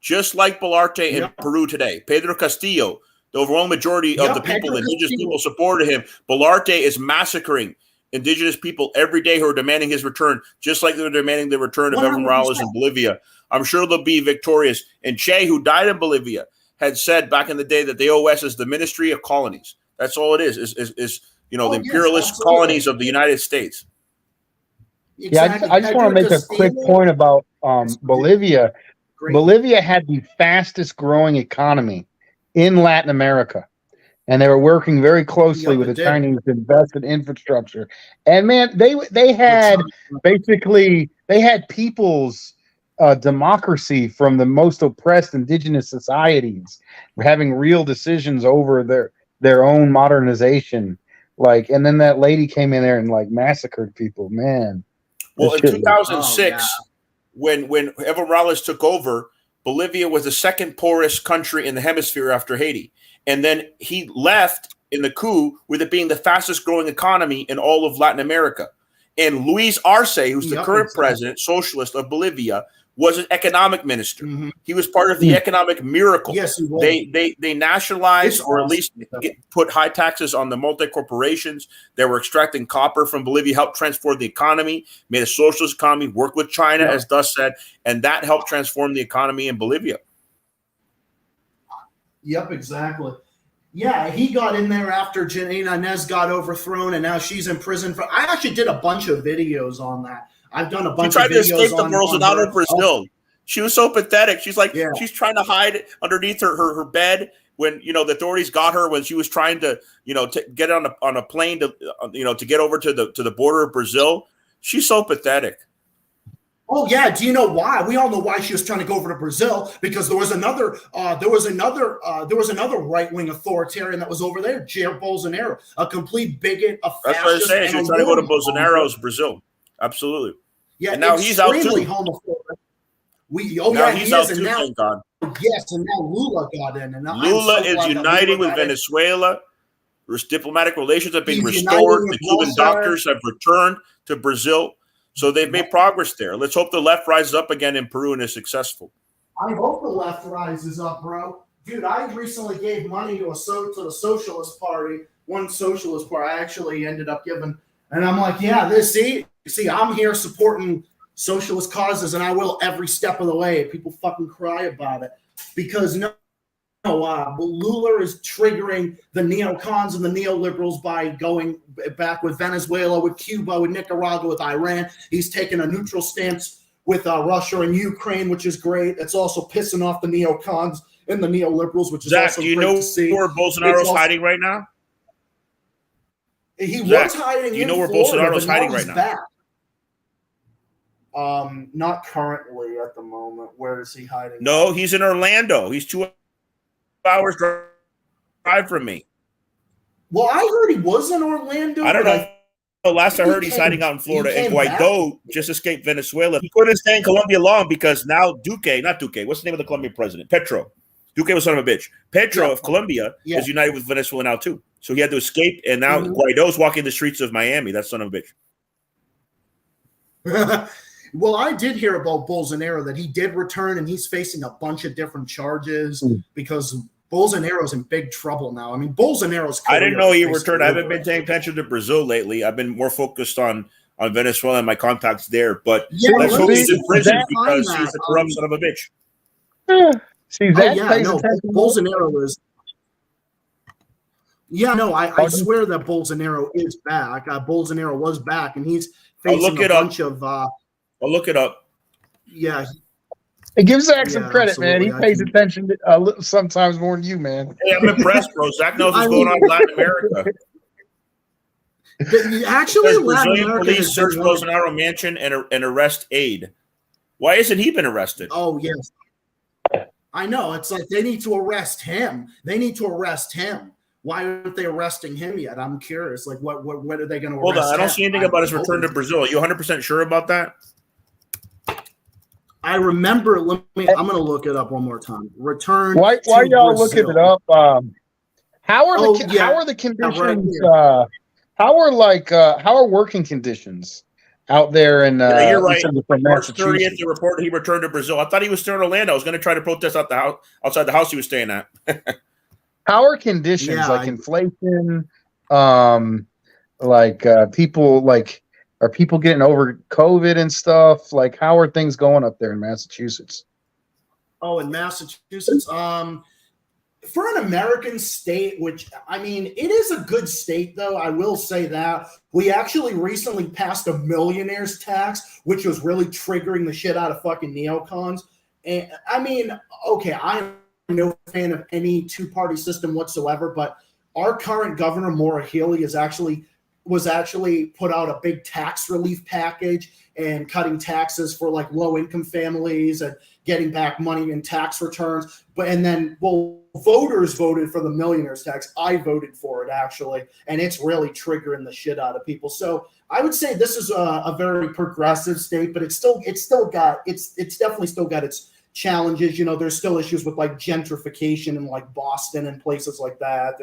just like Bolarte in Peru today. Pedro Castillo, the overwhelming majority of the people, indigenous people, supported him. Bolarte is massacring indigenous people every day who are demanding his return, just like they're demanding the return of Evo Morales in Bolivia. I'm sure they'll be victorious. And Che, who died in Bolivia, had said back in the day that the OS is the Ministry of Colonies. That's all it is the imperialist colonies of the United States. Exactly. I just want to make a quick point about Bolivia. Bolivia had the fastest growing economy in Latin America, and they were working very closely with the Chinese to invest in infrastructure. And man, they had people's democracy from the most oppressed indigenous societies, having real decisions over their own modernization. And then that lady came in there and massacred people, man. Well, in 2006, when Evo Morales took over, Bolivia was the second poorest country in the hemisphere after Haiti. And then he left in the coup with it being the fastest growing economy in all of Latin America. And Luis Arce, who's the current president, socialist of Bolivia, was an economic minister. Mm-hmm. He was part of the economic miracle. Yes, he was. They nationalized or at least put high taxes on the multi-corporations that were extracting copper from Bolivia, helped transform the economy, made a socialist economy, worked with China, as Dust said, and that helped transform the economy in Bolivia. Yep, exactly. Yeah, he got in there after Janine Inez got overthrown, and now she's in prison. I actually did a bunch of videos on that. I've done a bunch of videos. She tried to escape the girls out of Brazil. She was so pathetic. She's she's trying to hide underneath her bed, when the authorities got her when she was trying to to get on a plane to to get over to the border of Brazil. She's so pathetic. Oh yeah, do you know why? We all know why she was trying to go over to Brazil, because there was another right-wing authoritarian that was over there, Jair Bolsonaro, a complete bigot, a fascist. That's what I'm saying. She was trying to go to Bolsonaro's Brazil. Absolutely. Yeah, and now he's out too. Homophobic. He's out too. Thank God. Yes, and now Lula got in, and Lula is uniting with Venezuela. Diplomatic relations have been restored. The Cuban doctors have returned to Brazil. So they've made progress there. Let's hope the left rises up again in Peru and is successful. I hope the left rises up, bro. Dude, I recently gave money to the Socialist Party. One Socialist Party I actually ended up giving. And I'm like, yeah, see, I'm here supporting socialist causes, and I will every step of the way. People fucking cry about it. Because Lula is triggering the neocons and the neoliberals by going back with Venezuela, with Cuba, with Nicaragua, with Iran. He's taking a neutral stance with Russia and Ukraine, which is great. It's also pissing off the neocons and the neoliberals, which is also great to see. Do you know where Bolsonaro's hiding right now? He was hiding. You know where Bolsonaro's hiding right now? Back. Not currently at the moment. Where is he hiding? No, he's in Orlando. He's 2 hours drive from me. Well, I heard he was in Orlando. I don't know. Last I heard, he's hiding out in Florida, and Guaido just escaped Venezuela. He couldn't stay in Colombia long because now what's the name of the Colombian president? Petro. Duque was son of a bitch. Petro of Colombia is united with Venezuela now too. So he had to escape, and now Guaido's walking the streets of Miami. That son of a bitch. Well, I did hear about Bolsonaro that he did return, and he's facing a bunch of different charges because Bolsonaro's in big trouble now. I mean, Bolsonaro's. I didn't know he returned. I haven't been paying attention to Brazil lately. I've been more focused on Venezuela and my contacts there. But let's hope he's in prison because he's a corrupt son of a bitch. Bolsonaro is. Yeah, no, I swear that Bolsonaro is back. Bolsonaro was back, and he's facing a bunch of. I'll look it up. Yeah. It gives Zach some credit, man. He pays attention to, sometimes more than you, man. Hey, I'm impressed, bro. Zach knows what's going on in Latin America. Actually, Brazilian police search Bolsonaro mansion and arrest aide. Why hasn't he been arrested? Oh, yes. I know. It's like they need to arrest him. Why aren't they arresting him yet? I'm curious. Like, what are they going to arrest? Hold on. I don't see anything about his return to Brazil. Are you 100% sure about that? I remember. I'm going to look it up one more time. Return. Why y'all looking it up? How are the conditions? How are working conditions out there in? You're right. March 30th, the report he returned to Brazil. I thought he was still in Orlando. I was going to try to protest outside the house he was staying at. How are conditions like inflation? People are people getting over COVID and stuff? Like, how are things going up there in Massachusetts? Oh, in Massachusetts, for an American state, which, I mean, it is a good state, though. I will say that. We actually recently passed a millionaire's tax, which was really triggering the shit out of fucking neocons. And I mean, okay, I'm no fan of any two-party system whatsoever, but our current governor, Maura Healey, was actually put out a big tax relief package and cutting taxes for like low-income families and getting back money in tax returns. Voters voted for the millionaire's tax. I voted for it, actually, and it's really triggering the shit out of people. So I would say this is a very progressive state, but it's definitely still got its challenges. You know, there's still issues with like gentrification in like Boston and places like that.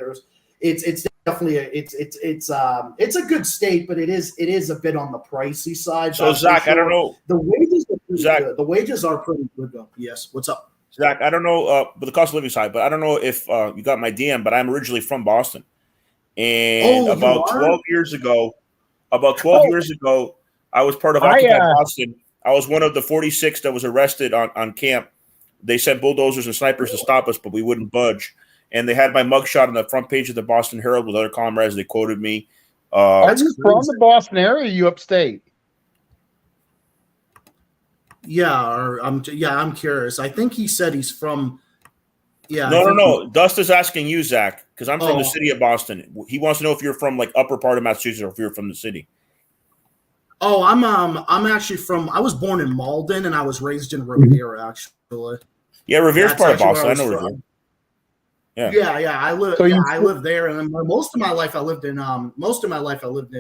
It's definitely it's a good state, but it is a bit on the pricey side. So Zach, I don't know. The wages are pretty good. The wages are pretty good though. Yes. What's up? Zach, I don't know, but the cost of living side, but I don't know if you got my DM, but I'm originally from Boston. And about 12 years ago, I was part of Occupy Boston. I was one of the 46 that was arrested on camp. They sent bulldozers and snipers to stop us, but we wouldn't budge. And they had my mugshot on the front page of the Boston Herald with other comrades. They quoted me. Are you from the Boston area? Or are you upstate? Yeah, I'm curious. I think he said he's from Yeah. No. Dust is asking you, Zach, because I'm from the city of Boston. He wants to know if you're from like upper part of Massachusetts or if you're from the city. Oh, I'm actually from. I was born in Malden and I was raised in Revere, actually. Yeah, Revere's That's part of actually Boston. where I know from. Revere. Yeah. I live. So I lived there, and then most of my life I lived in. Most of my life I lived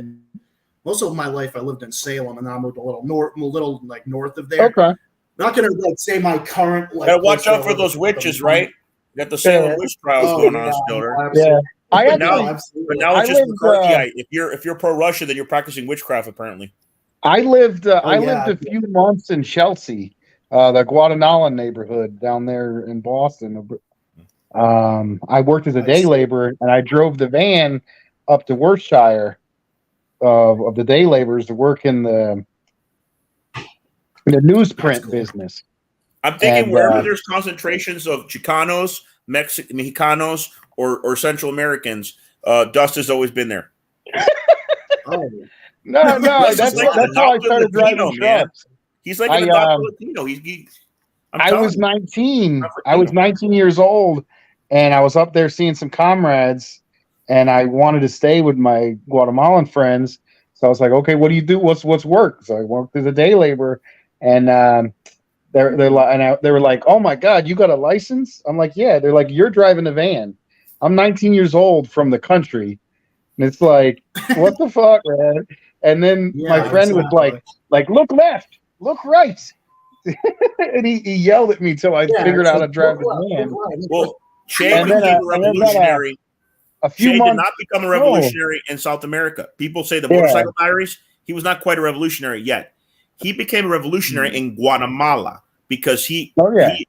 in Salem, and then I moved a little north of there. Okay. Not gonna like say my current like. Gotta watch out for those witches, right? You got the Salem witch trials going on still, right? Yeah. But now it's just McCarthyite. If you're pro Russia, then you're practicing witchcraft, apparently. I lived a few months in Chelsea, the Guatemalan neighborhood down there in Boston. I worked as a day laborer, and I drove the van up to Worcestershire of the day laborers to work in the newsprint business. I'm thinking wherever there's concentrations of Chicanos, Mexicanos, or Central Americans, Dust has always been there. No, that's why I started driving trucks. He's like an adopted Latino. I was 19. I was 19 years old, and I was up there seeing some comrades, and I wanted to stay with my Guatemalan friends. So I was like, okay, what do you do? What's work? So I worked as a day laborer, and they were like, oh my God, you got a license? I'm like, yeah. They're like, you're driving a van. I'm 19 years old from the country, and it's like, what the fuck, man? And then my friend was like, look left, look right. And he yelled at me till I figured out how to drive the van. Well, Che became a revolutionary. Che did not become a revolutionary in South America. People say the motorcycle diaries. He was not quite a revolutionary yet. He became a revolutionary in Guatemala because he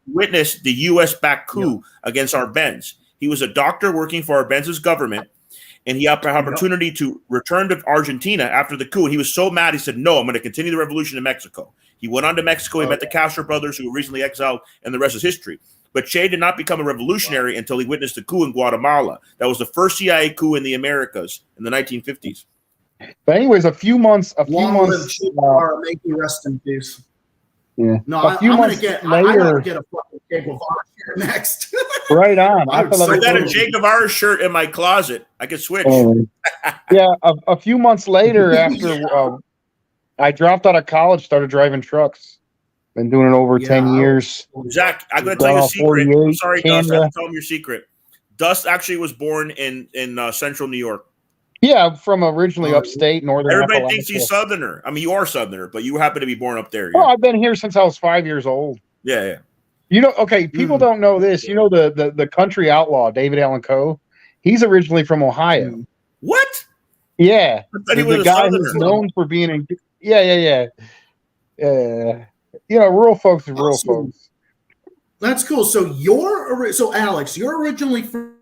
witnessed the U.S.-backed coup against Arbenz. He was a doctor working for Arbenz's government, and he had an opportunity to return to Argentina after the coup. And he was so mad, he said, no, I'm going to continue the revolution in Mexico. He went on to Mexico. He met the Castro brothers, who were recently exiled, and the rest is history. But Che did not become a revolutionary until he witnessed the coup in Guatemala. That was the first CIA coup in the Americas in the 1950s. But anyways, a few months. May you rest in peace. Yeah. No, I'm gonna get a fucking Che Guevara shirt next. Right on. I got a Che Guevara shirt in my closet. I could switch. A few months later, after I dropped out of college, started driving trucks. Been doing it over 10 years. Zach, I'm going to tell you a secret. I'm sorry, Dust. I have to tell him your secret. Dust actually was born in central New York. Yeah, I'm from originally upstate, northern. Everybody thinks he's Southerner. I mean, you are Southerner, but you happen to be born up there. Oh, I've been here since I was 5 years old. Yeah. You know, okay, people don't know this. You know the country outlaw, David Allan Coe? He's originally from Ohio. What? Yeah. He was the guy who's known for being in Yeah. You know, rural folks are rural folks. That's cool. So Alex, you're originally from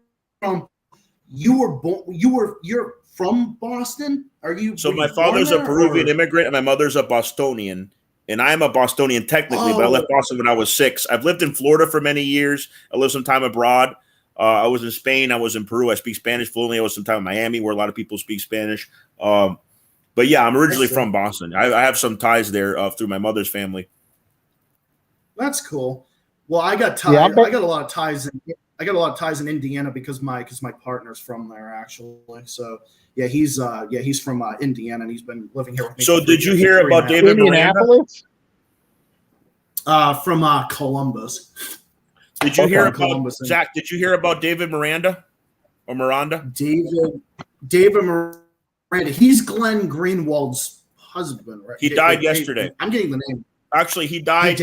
you're from Boston? Are you? So my father's a Peruvian immigrant and my mother's a Bostonian. And I am a Bostonian technically, but I left Boston when I was 6. I've lived in Florida for many years. I lived some time abroad. I was in Spain. I was in Peru. I speak Spanish fluently. I was some time in Miami, where a lot of people speak Spanish. But yeah, I'm originally from Boston. I have some ties there through my mother's family. That's cool. Well, I got ties. I got a lot of ties in Indiana because my partner's from there actually. So yeah, he's from Indiana and he's been living here with me. So did you hear about David Miranda? From Columbus. Did you hear about Zach? Did you hear about David Miranda or Miranda? David Miranda. He's Glenn Greenwald's husband, right? He died yesterday. I'm getting the name. Actually, he died.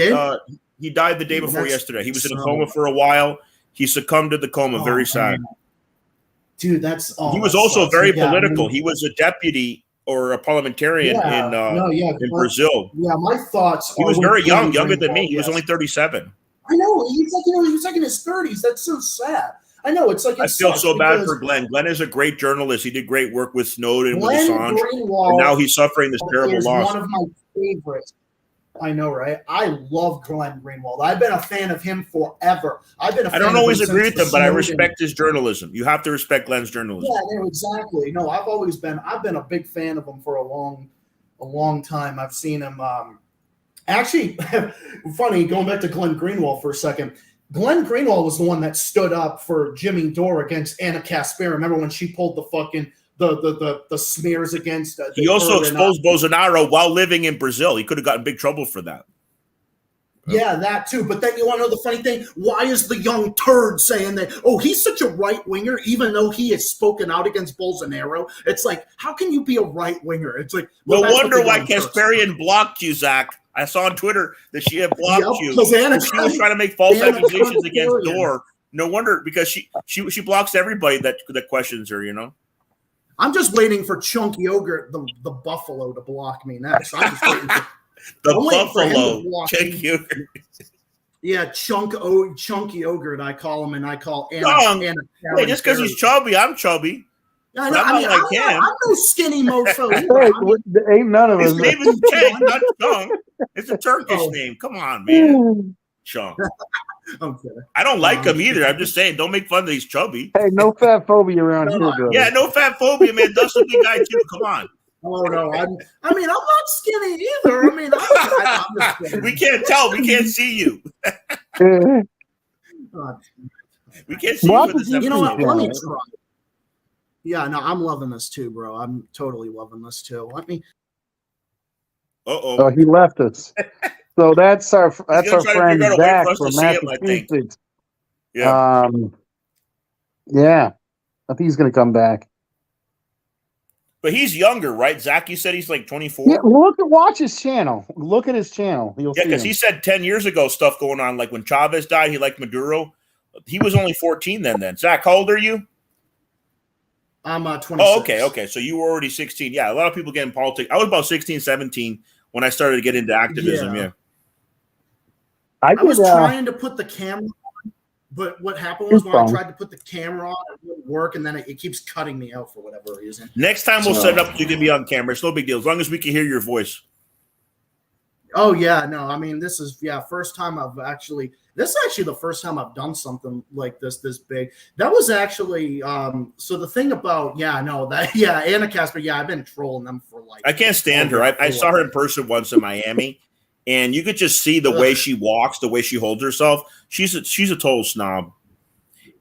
He died the day before yesterday. He was in a coma for a while. He succumbed to the coma. Very sad. Dude, that's he was also very political. He was a deputy or a parliamentarian in Brazil. Yeah, my thoughts. He was very young, younger than me. He was only 37. I know. He was like in his 30s. That's so sad. I know. It's like I feel so bad for Glenn. Glenn is a great journalist. He did great work with Snowden, with Assange, and now he's suffering this terrible loss. One of my favorites. I know, right? I love Glenn Greenwald. I've been a fan of him forever. I don't always agree with him, but I respect his journalism. You have to respect Glenn's journalism. Yeah, exactly. No, I've been a big fan of him for a long time. I've seen him. Actually, funny, going back to Glenn Greenwald for a second. Glenn Greenwald was the one that stood up for Jimmy Dore against Anna Kasperi. Remember when she pulled the fucking the smears against? He also exposed Bolsonaro while living in Brazil. He could have gotten big trouble for that. Yeah, that too. But then you want to know the funny thing? Why is the young turd saying that, oh, he's such a right-winger, even though he has spoken out against Bolsonaro? It's like, how can you be a right-winger? It's like, well, no wonder why Kasperian blocked you, Zach. I saw on Twitter that she had blocked you. She was trying to make false accusations against Dore. No wonder, because she blocks everybody that questions her, you know? I'm just waiting for Chunky Yogurt, the buffalo, to block me next. I'm just waiting for the buffalo, Chunky Yogurt. Yeah, Chunky Yogurt, I call him, and I call Anna. Hey, just because he's chubby, I'm chubby. I know, I'm no skinny mofo. Hey, ain't none of us. His name is Chang, not Chung. It's a Turkish name. Come on, man. Chung. Okay. I don't like him either. I'm just saying, don't make fun that he's chubby. Hey, no fat phobia around here, brother. Yeah, no fat phobia, man. Dustin's a big guy too. Come on. Oh no, I'm not skinny either. I mean, I'm just kidding. We can't tell. We can't see you. We can't see you. You know what? Let me try. Yeah, no, I'm loving this too, bro. I'm totally loving this too. Let me. Oh, he left us. So that's our friend Zach from Massachusetts. Yeah. Yeah. I think he's gonna come back. But he's younger, right? Zach, you said he's like 24. Yeah, watch his channel. Look at his channel. Yeah, because he said 10 years ago stuff going on, like when Chavez died, he liked Maduro. He was only 14 then. Zach, how old are you? I'm 26. Oh, okay. So you were already 16. Yeah, a lot of people get in politics. I was about 16, 17 when I started to get into activism. Yeah. I was trying to put the camera on, but what happened was when I tried to put the camera on, it wouldn't work, and then it keeps cutting me out for whatever reason. Next time we'll set it up so you can be on camera. It's no big deal, as long as we can hear your voice. Oh, yeah. No, I mean, this is first time I've actually – this is actually the first time I've done something like this big. That was actually so the thing about Anna Kasperi, I've been trolling them for like – I can't stand her. I saw her in person once in Miami, and you could just see the way she walks, the way she holds herself. She's a total snob.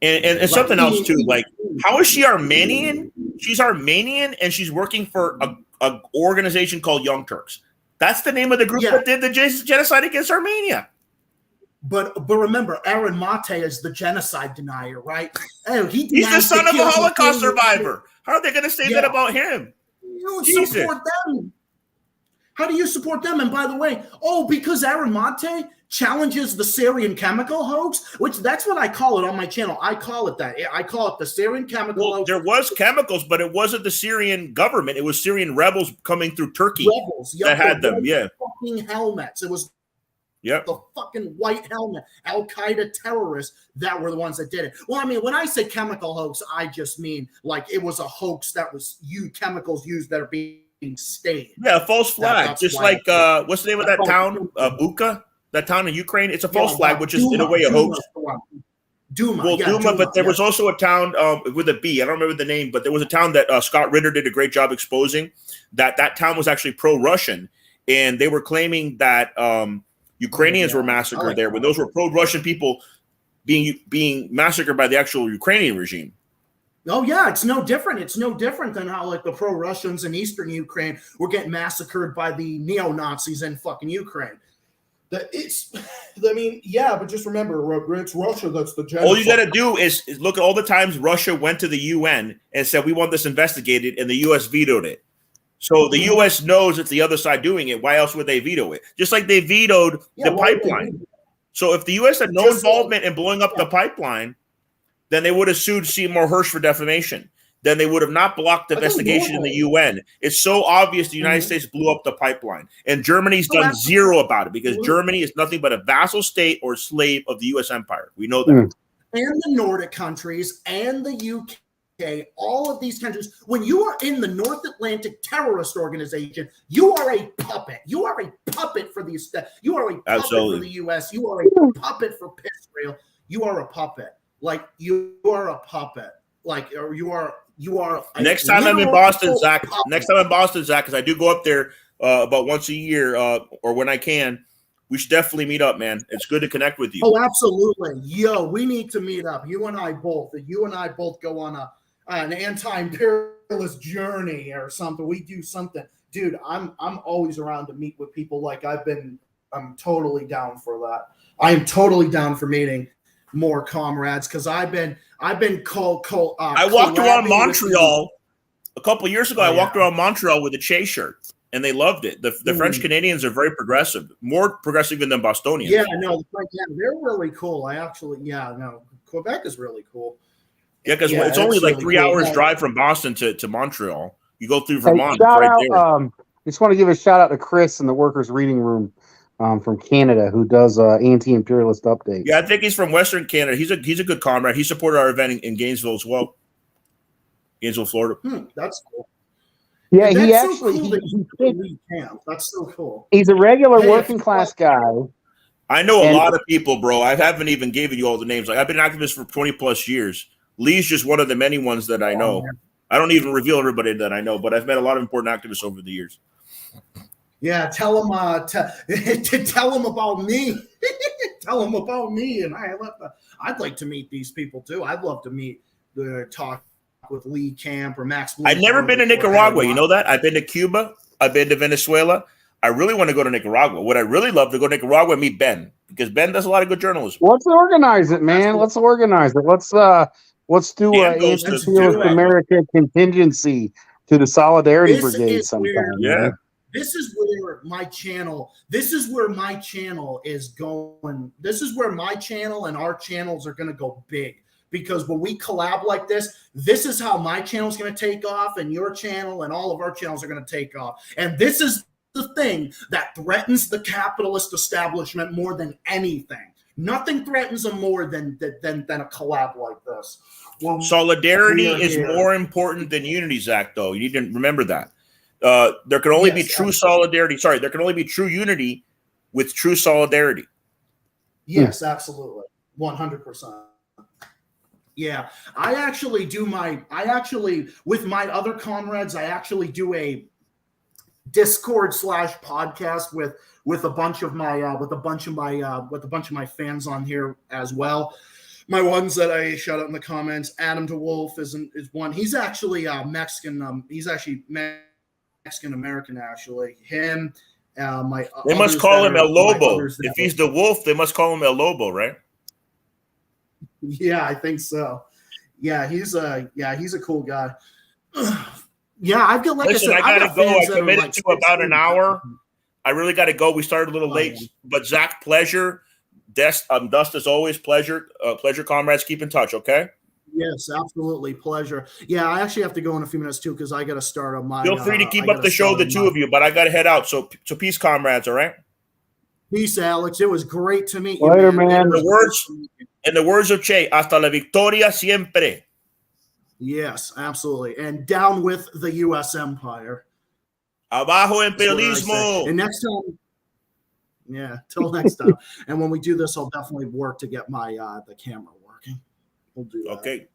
And like, something else too, like how is she Armenian? She's Armenian, and she's working for a organization called Young Turks. That's the name of the group that did the genocide against Armenia. But remember, Aaron Mate is the genocide denier, right? Oh, he's the son of a Holocaust survivor. How are they going to say that about him? You don't support them. How do you support them? And by the way, because Aaron Mate challenges the Syrian chemical hoax, which that's what I call it on my channel. I call it that. I call it the Syrian chemical hoax. There was chemicals, but it wasn't the Syrian government. It was Syrian rebels coming through Turkey that had them. Yeah. Fucking helmets. It was the fucking white helmet, Al-Qaeda terrorists that were the ones that did it. Well, I mean, when I say chemical hoax, I just mean like it was a hoax that was chemicals used that are being staged. Yeah, a false flag. Just like what's the name of that town? Bucha? That town in Ukraine? It's a false flag, which is in a way a hoax. Duma, but there was also a town with a B. I don't remember the name, but there was a town that Scott Ritter did a great job exposing. That town was actually pro-Russian, and they were claiming that Ukrainians were massacred there, when those were pro-Russian people being massacred by the actual Ukrainian regime. Oh yeah, it's no different. It's no different than how like the pro-Russians in Eastern Ukraine were getting massacred by the neo-Nazis in fucking Ukraine. But just remember, it's Russia that's the genocide. All you got to do is look at all the times Russia went to the UN and said, we want this investigated, and the U.S. vetoed it. So the U.S. knows it's the other side doing it. Why else would they veto it? Just like they vetoed the pipeline. So if the U.S. had no involvement in blowing up the pipeline, then they would have sued Seymour Hersh for defamation. Then they would have not blocked the investigation in the UN. It's so obvious the United States blew up the pipeline. And Germany's done zero about it because Germany is nothing but a vassal state or slave of the U.S. empire. We know that. And the Nordic countries and the UK, all of these countries, when you are in the North Atlantic terrorist organization, you are a puppet. You are a puppet for these. You are a puppet for the U.S. You are a puppet for Israel. You are a puppet. Like you are a puppet. Like or you are. Next time I'm in Boston, Zach. Because I do go up there about once a year, or when I can. We should definitely meet up, man. It's good to connect with you. Oh, absolutely. Yo, we need to meet up. You and I both go on an anti-imperialist journey or something. We do something. Dude, I'm always around to meet with people. Like I'm totally down for that. I am totally down for meeting more comrades because I've been I walked around Montreal a couple of years ago. I walked around Montreal with a Che shirt, and they loved it. The French Canadians are very progressive, more progressive than Bostonians. Yeah, no, they're really cool. Quebec is really cool. Yeah, because it's only like really 3 hours drive from Boston to Montreal. You go through Vermont, shout right out, there. Just want to give a shout out to Chris in the Workers' Reading Room from Canada, who does anti-imperialist updates. Yeah, I think he's from Western Canada. He's a good comrade. He supported our event in Gainesville as well, Gainesville, Florida. That's cool. Yeah, he actually that's so cool. He's a regular working class guy. I know a lot of people, bro. I haven't even given you all the names. Like I've been an activist for 20 plus years. Lee's just one of the many ones that I know. Man. I don't even reveal everybody that I know, but I've met a lot of important activists over the years. Yeah, tell him tell him about me. Tell him about me, and I'd like to meet these people too. I'd love to meet talk with Lee Camp or Max Blue. I've never been to Nicaragua. You know that? I've been to Cuba. I've been to Venezuela. I really want to go to Nicaragua. What I really love to go to Nicaragua and meet Ben, because Ben does a lot of good journalism. Let's organize it, man. Let's organize it. Let's do Anti-imperialist America contingency to the Solidarity Brigade sometime. Yeah. This is where my channel is going. This is where my channel and our channels are going to go big. Because when we collab like this is how my channel is going to take off, and your channel and all of our channels are going to take off. And this is the thing that threatens the capitalist establishment more than anything. Nothing threatens them more than a collab like this. Well, solidarity is more important than unity, Zach, though. You need to remember that. There can only be true solidarity. Sorry, there can only be true unity with true solidarity. Yes, absolutely. 100%. Yeah, with my other comrades, I actually do a Discord /podcast with a bunch of my fans on here as well. My ones that I shout out in the comments, Adam DeWolf is one. He's actually Mexican. He's actually Mexican American. Actually, him. They must call him El Lobo. If he's the wolf, they must call him El Lobo, right? Yeah, I think so. Yeah, he's a cool guy. Yeah, I've got Listen, I gotta go. I committed to about an hour. I really gotta go. We started a little late, but Zach, pleasure. Dust, as always, pleasure. Pleasure, comrades. Keep in touch, okay? Yes, absolutely, pleasure. Yeah, I actually have to go in a few minutes too because I got to start on my. Feel free to keep up the show, the two of you, but I got to head out. So peace, comrades. All right. Peace, Alex. It was great to meet you. Later, man. In the words of Che, hasta la victoria siempre. Yes, absolutely. And down with the U.S. empire. Abajo imperialismo. And next time, till next time. And when we do this, I'll definitely work to get my the camera working. We'll do that. Okay.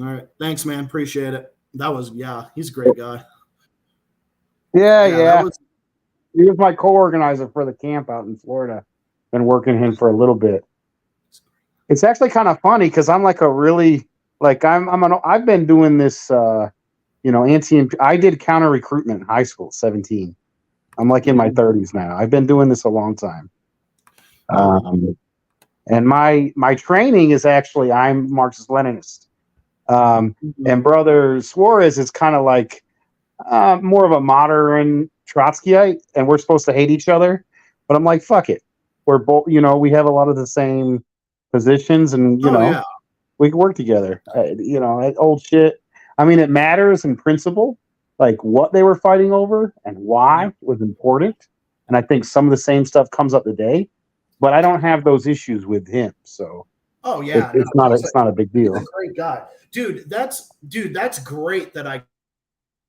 All right. Thanks, man. Appreciate it. He's a great guy. Yeah. He was my co-organizer for the camp out in Florida. Been working him for a little bit. It's actually kind of funny because I'm like I've been doing this, I did counter recruitment in high school, 17. I'm like in my 30s now. I've been doing this a long time. And my training is actually, I'm Marxist-Leninist. And Brother Suarez is kind of like more of a modern Trotskyite, and we're supposed to hate each other. But I'm like, fuck it. We're both, we have a lot of the same positions, and we can work together. Old shit. I mean, it matters in principle, like what they were fighting over and why was important. And I think some of the same stuff comes up today, but I don't have those issues with him. So it's not a big deal. He's a great guy, dude. That's great that I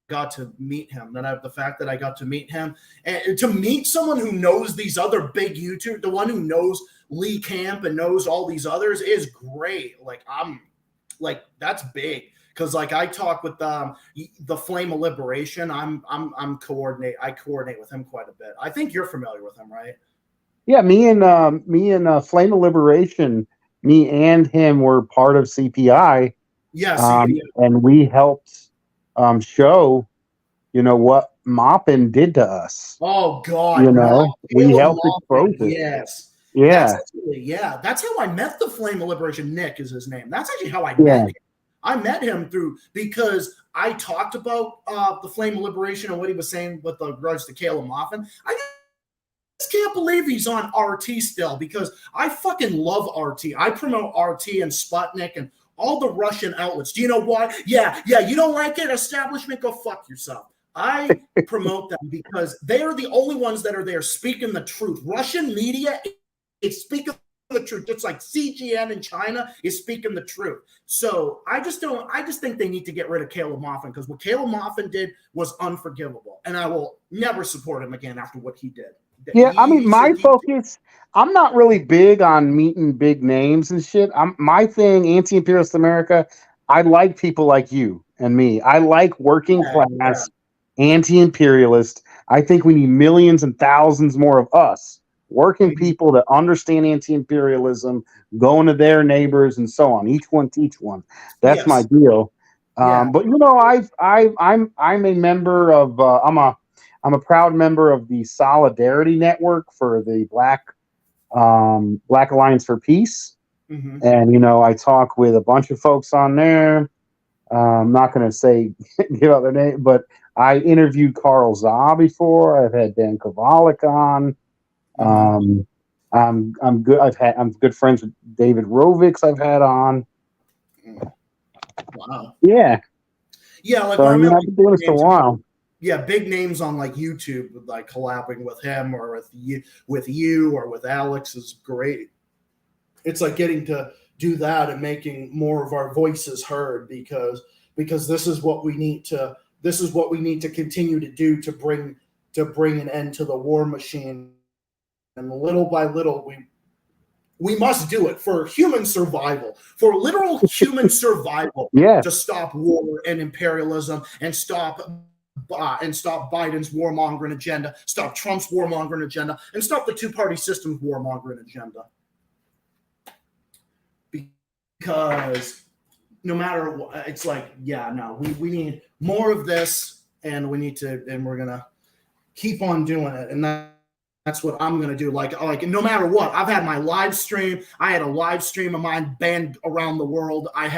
got to meet him. The fact that I got to meet him and to meet someone who knows these other big YouTubers, the one who knows Lee Camp and knows all these others is great. That's big. Because I talk with the Flame of Liberation. I coordinate with him quite a bit. I think you're familiar with him, right? Yeah, me and Flame of Liberation, me and him were part of CPI, Yeah, CP. and we helped show, what Moppin did to us. Oh God, no. We Caleb helped Maupin, expose it. yes. That's Yeah, actually, yeah. That's how I met the Flame of Liberation. Nick is his name. That's actually how I met yeah, him. I met him because I talked about the Flame of Liberation and what he was saying with regards to Caleb Maupin. I just can't believe he's on RT still because I fucking love RT. I promote RT and Sputnik and all the Russian outlets. Do you know why? Yeah, you don't like it? Establishment, go fuck yourself. I promote them because they are the only ones that are there speaking the truth. Russian media is speaking the truth. It's like CGN in China is speaking the truth. So I just think they need to get rid of Caleb Maupin because what Caleb Maupin did was unforgivable. And I will never support him again after what he did. yeah. I mean, my focus. I'm not really big on meeting big names and shit. My thing, Anti-imperialist America. I like people like you and me. I like working class, anti-imperialist. I think we need millions and thousands more of us, working people that understand anti-imperialism, going to their neighbors and so on. Each one teach one. That's my deal. But I'm a member of. I'm a proud member of the Solidarity Network for the Black Alliance for Peace. Mm-hmm. And, I talk with a bunch of folks on there. I'm not going to say, give out their name, but I interviewed Carl Zaw before. I've had Dan Kovalik on. I'm good. I'm good friends with David Rovics. I've had on. Wow. Yeah. Yeah. Like, so, I've been doing this for a while. Yeah, big names on like YouTube, like collabing with him or with you or with Alex is great. It's like getting to do that and making more of our voices heard because this is what we need to continue to do to bring an end to the war machine. And little by little we must do it for human survival, for literal human survival. Yeah. To stop war and imperialism and stop Biden's warmongering agenda, stop Trump's warmongering agenda, and stop the two-party system's warmongering agenda. Because no matter what, it's like, we need more of this, and we're gonna keep on doing it, and that's what I'm gonna do. Like no matter what, I've had my live stream. I had a live stream of mine banned around the world. I've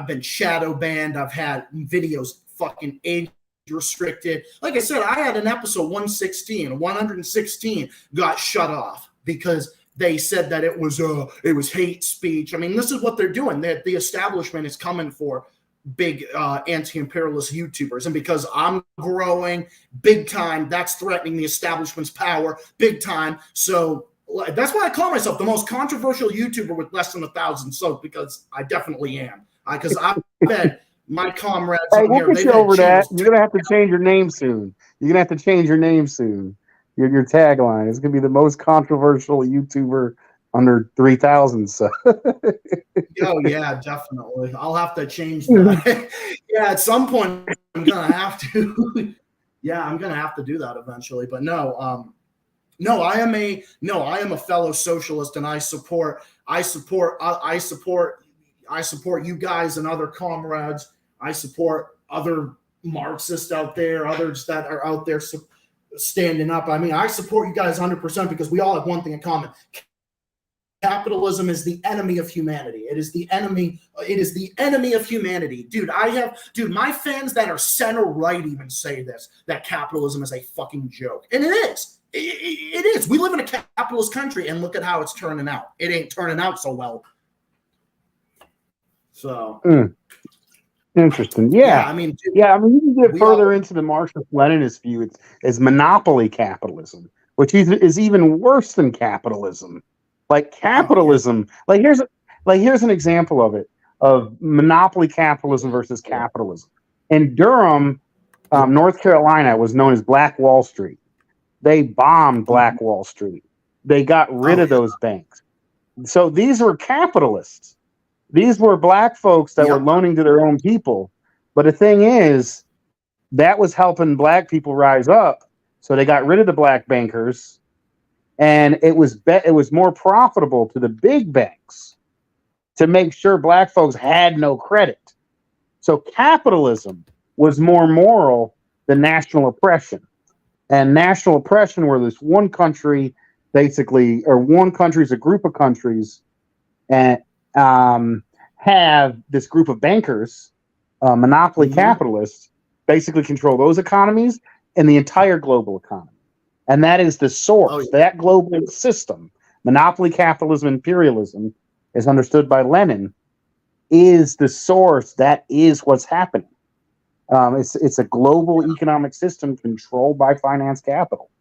been shadow banned. I've had videos fucking age restricted. Like I said, I had an episode 116 got shut off because they said that it was hate speech. I mean, this is what they're doing. The establishment is coming for big anti-imperialist YouTubers, and because I'm growing big time, that's threatening the establishment's power big time. So that's why I call myself the most controversial YouTuber with less than 1,000 subs, because I definitely am. Because I've had my comrades. Hey, we'll get you over that. You're gonna have to change your name soon. Your tagline is gonna be the most controversial YouTuber under 3,000. So. Oh yeah, definitely. I'll have to change that. Yeah, at some point I'm gonna have to. Yeah, I'm gonna have to do that eventually. But no, I am a fellow socialist, and I support you guys and other comrades. I support other Marxists out there, others that are out there standing up. I mean, I support you guys 100% because we all have one thing in common. Capitalism is the enemy of humanity. It is the enemy of humanity. Dude, my fans that are center right even say this, that capitalism is a fucking joke. And it is. It is. We live in a capitalist country, and look at how it's turning out. It ain't turning out so well. So interesting. Yeah. I mean, you can get further into the Marxist-Leninist view. It's monopoly capitalism, which is even worse than capitalism. Like capitalism, here's an example of monopoly capitalism versus capitalism. In Durham, North Carolina, was known as Black Wall Street. They bombed Black Wall Street. They got rid of those banks. So these were capitalists. These were black folks that were loaning to their own people. But the thing is, that was helping black people rise up. So they got rid of the black bankers, And it was more profitable to the big banks to make sure black folks had no credit. So capitalism was more moral than national oppression. And national oppression, where there's one country, basically, or one country is a group of countries, and have this group of bankers, monopoly capitalists, basically control those economies and the entire global economy. And that is the source. Oh, yeah. That global system, monopoly capitalism, imperialism, as understood by Lenin, is the source. That is what's happening. It's a global economic system controlled by finance capital.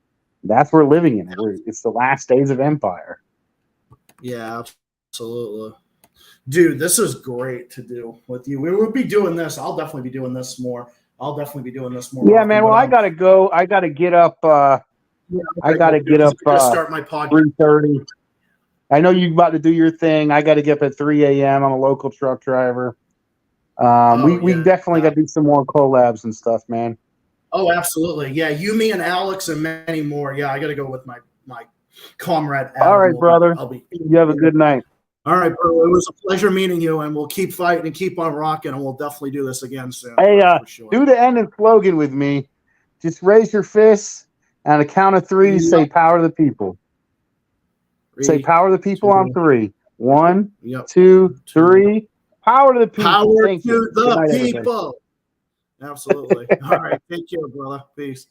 That's what we're living in. It's the last days of empire. Yeah, absolutely. Dude, this is great to do with you. We would be doing this. I'll definitely be doing this more. Yeah, Often, man. Well, I gotta go. I gotta get up. I gotta get up. Start my podcast. 3:30. I know you're about to do your thing. I got to get up at 3 a.m. I'm a local truck driver. We definitely got to do some more collabs and stuff, man. Oh, absolutely. Yeah, you, me, and Alex, and many more. Yeah, I got to go with my comrade. Adam. All right, brother. You have a good night. All right, bro. It was a pleasure meeting you, and we'll keep fighting and keep on rocking, and we'll definitely do this again soon. Hey, do the ending slogan with me. Just raise your fists, and on the count of three, say "Power to the people." Say "Power to the people" on three. 1, 2, 3. Power to the people. Power to the people. Absolutely. All right. Take care, brother. Peace.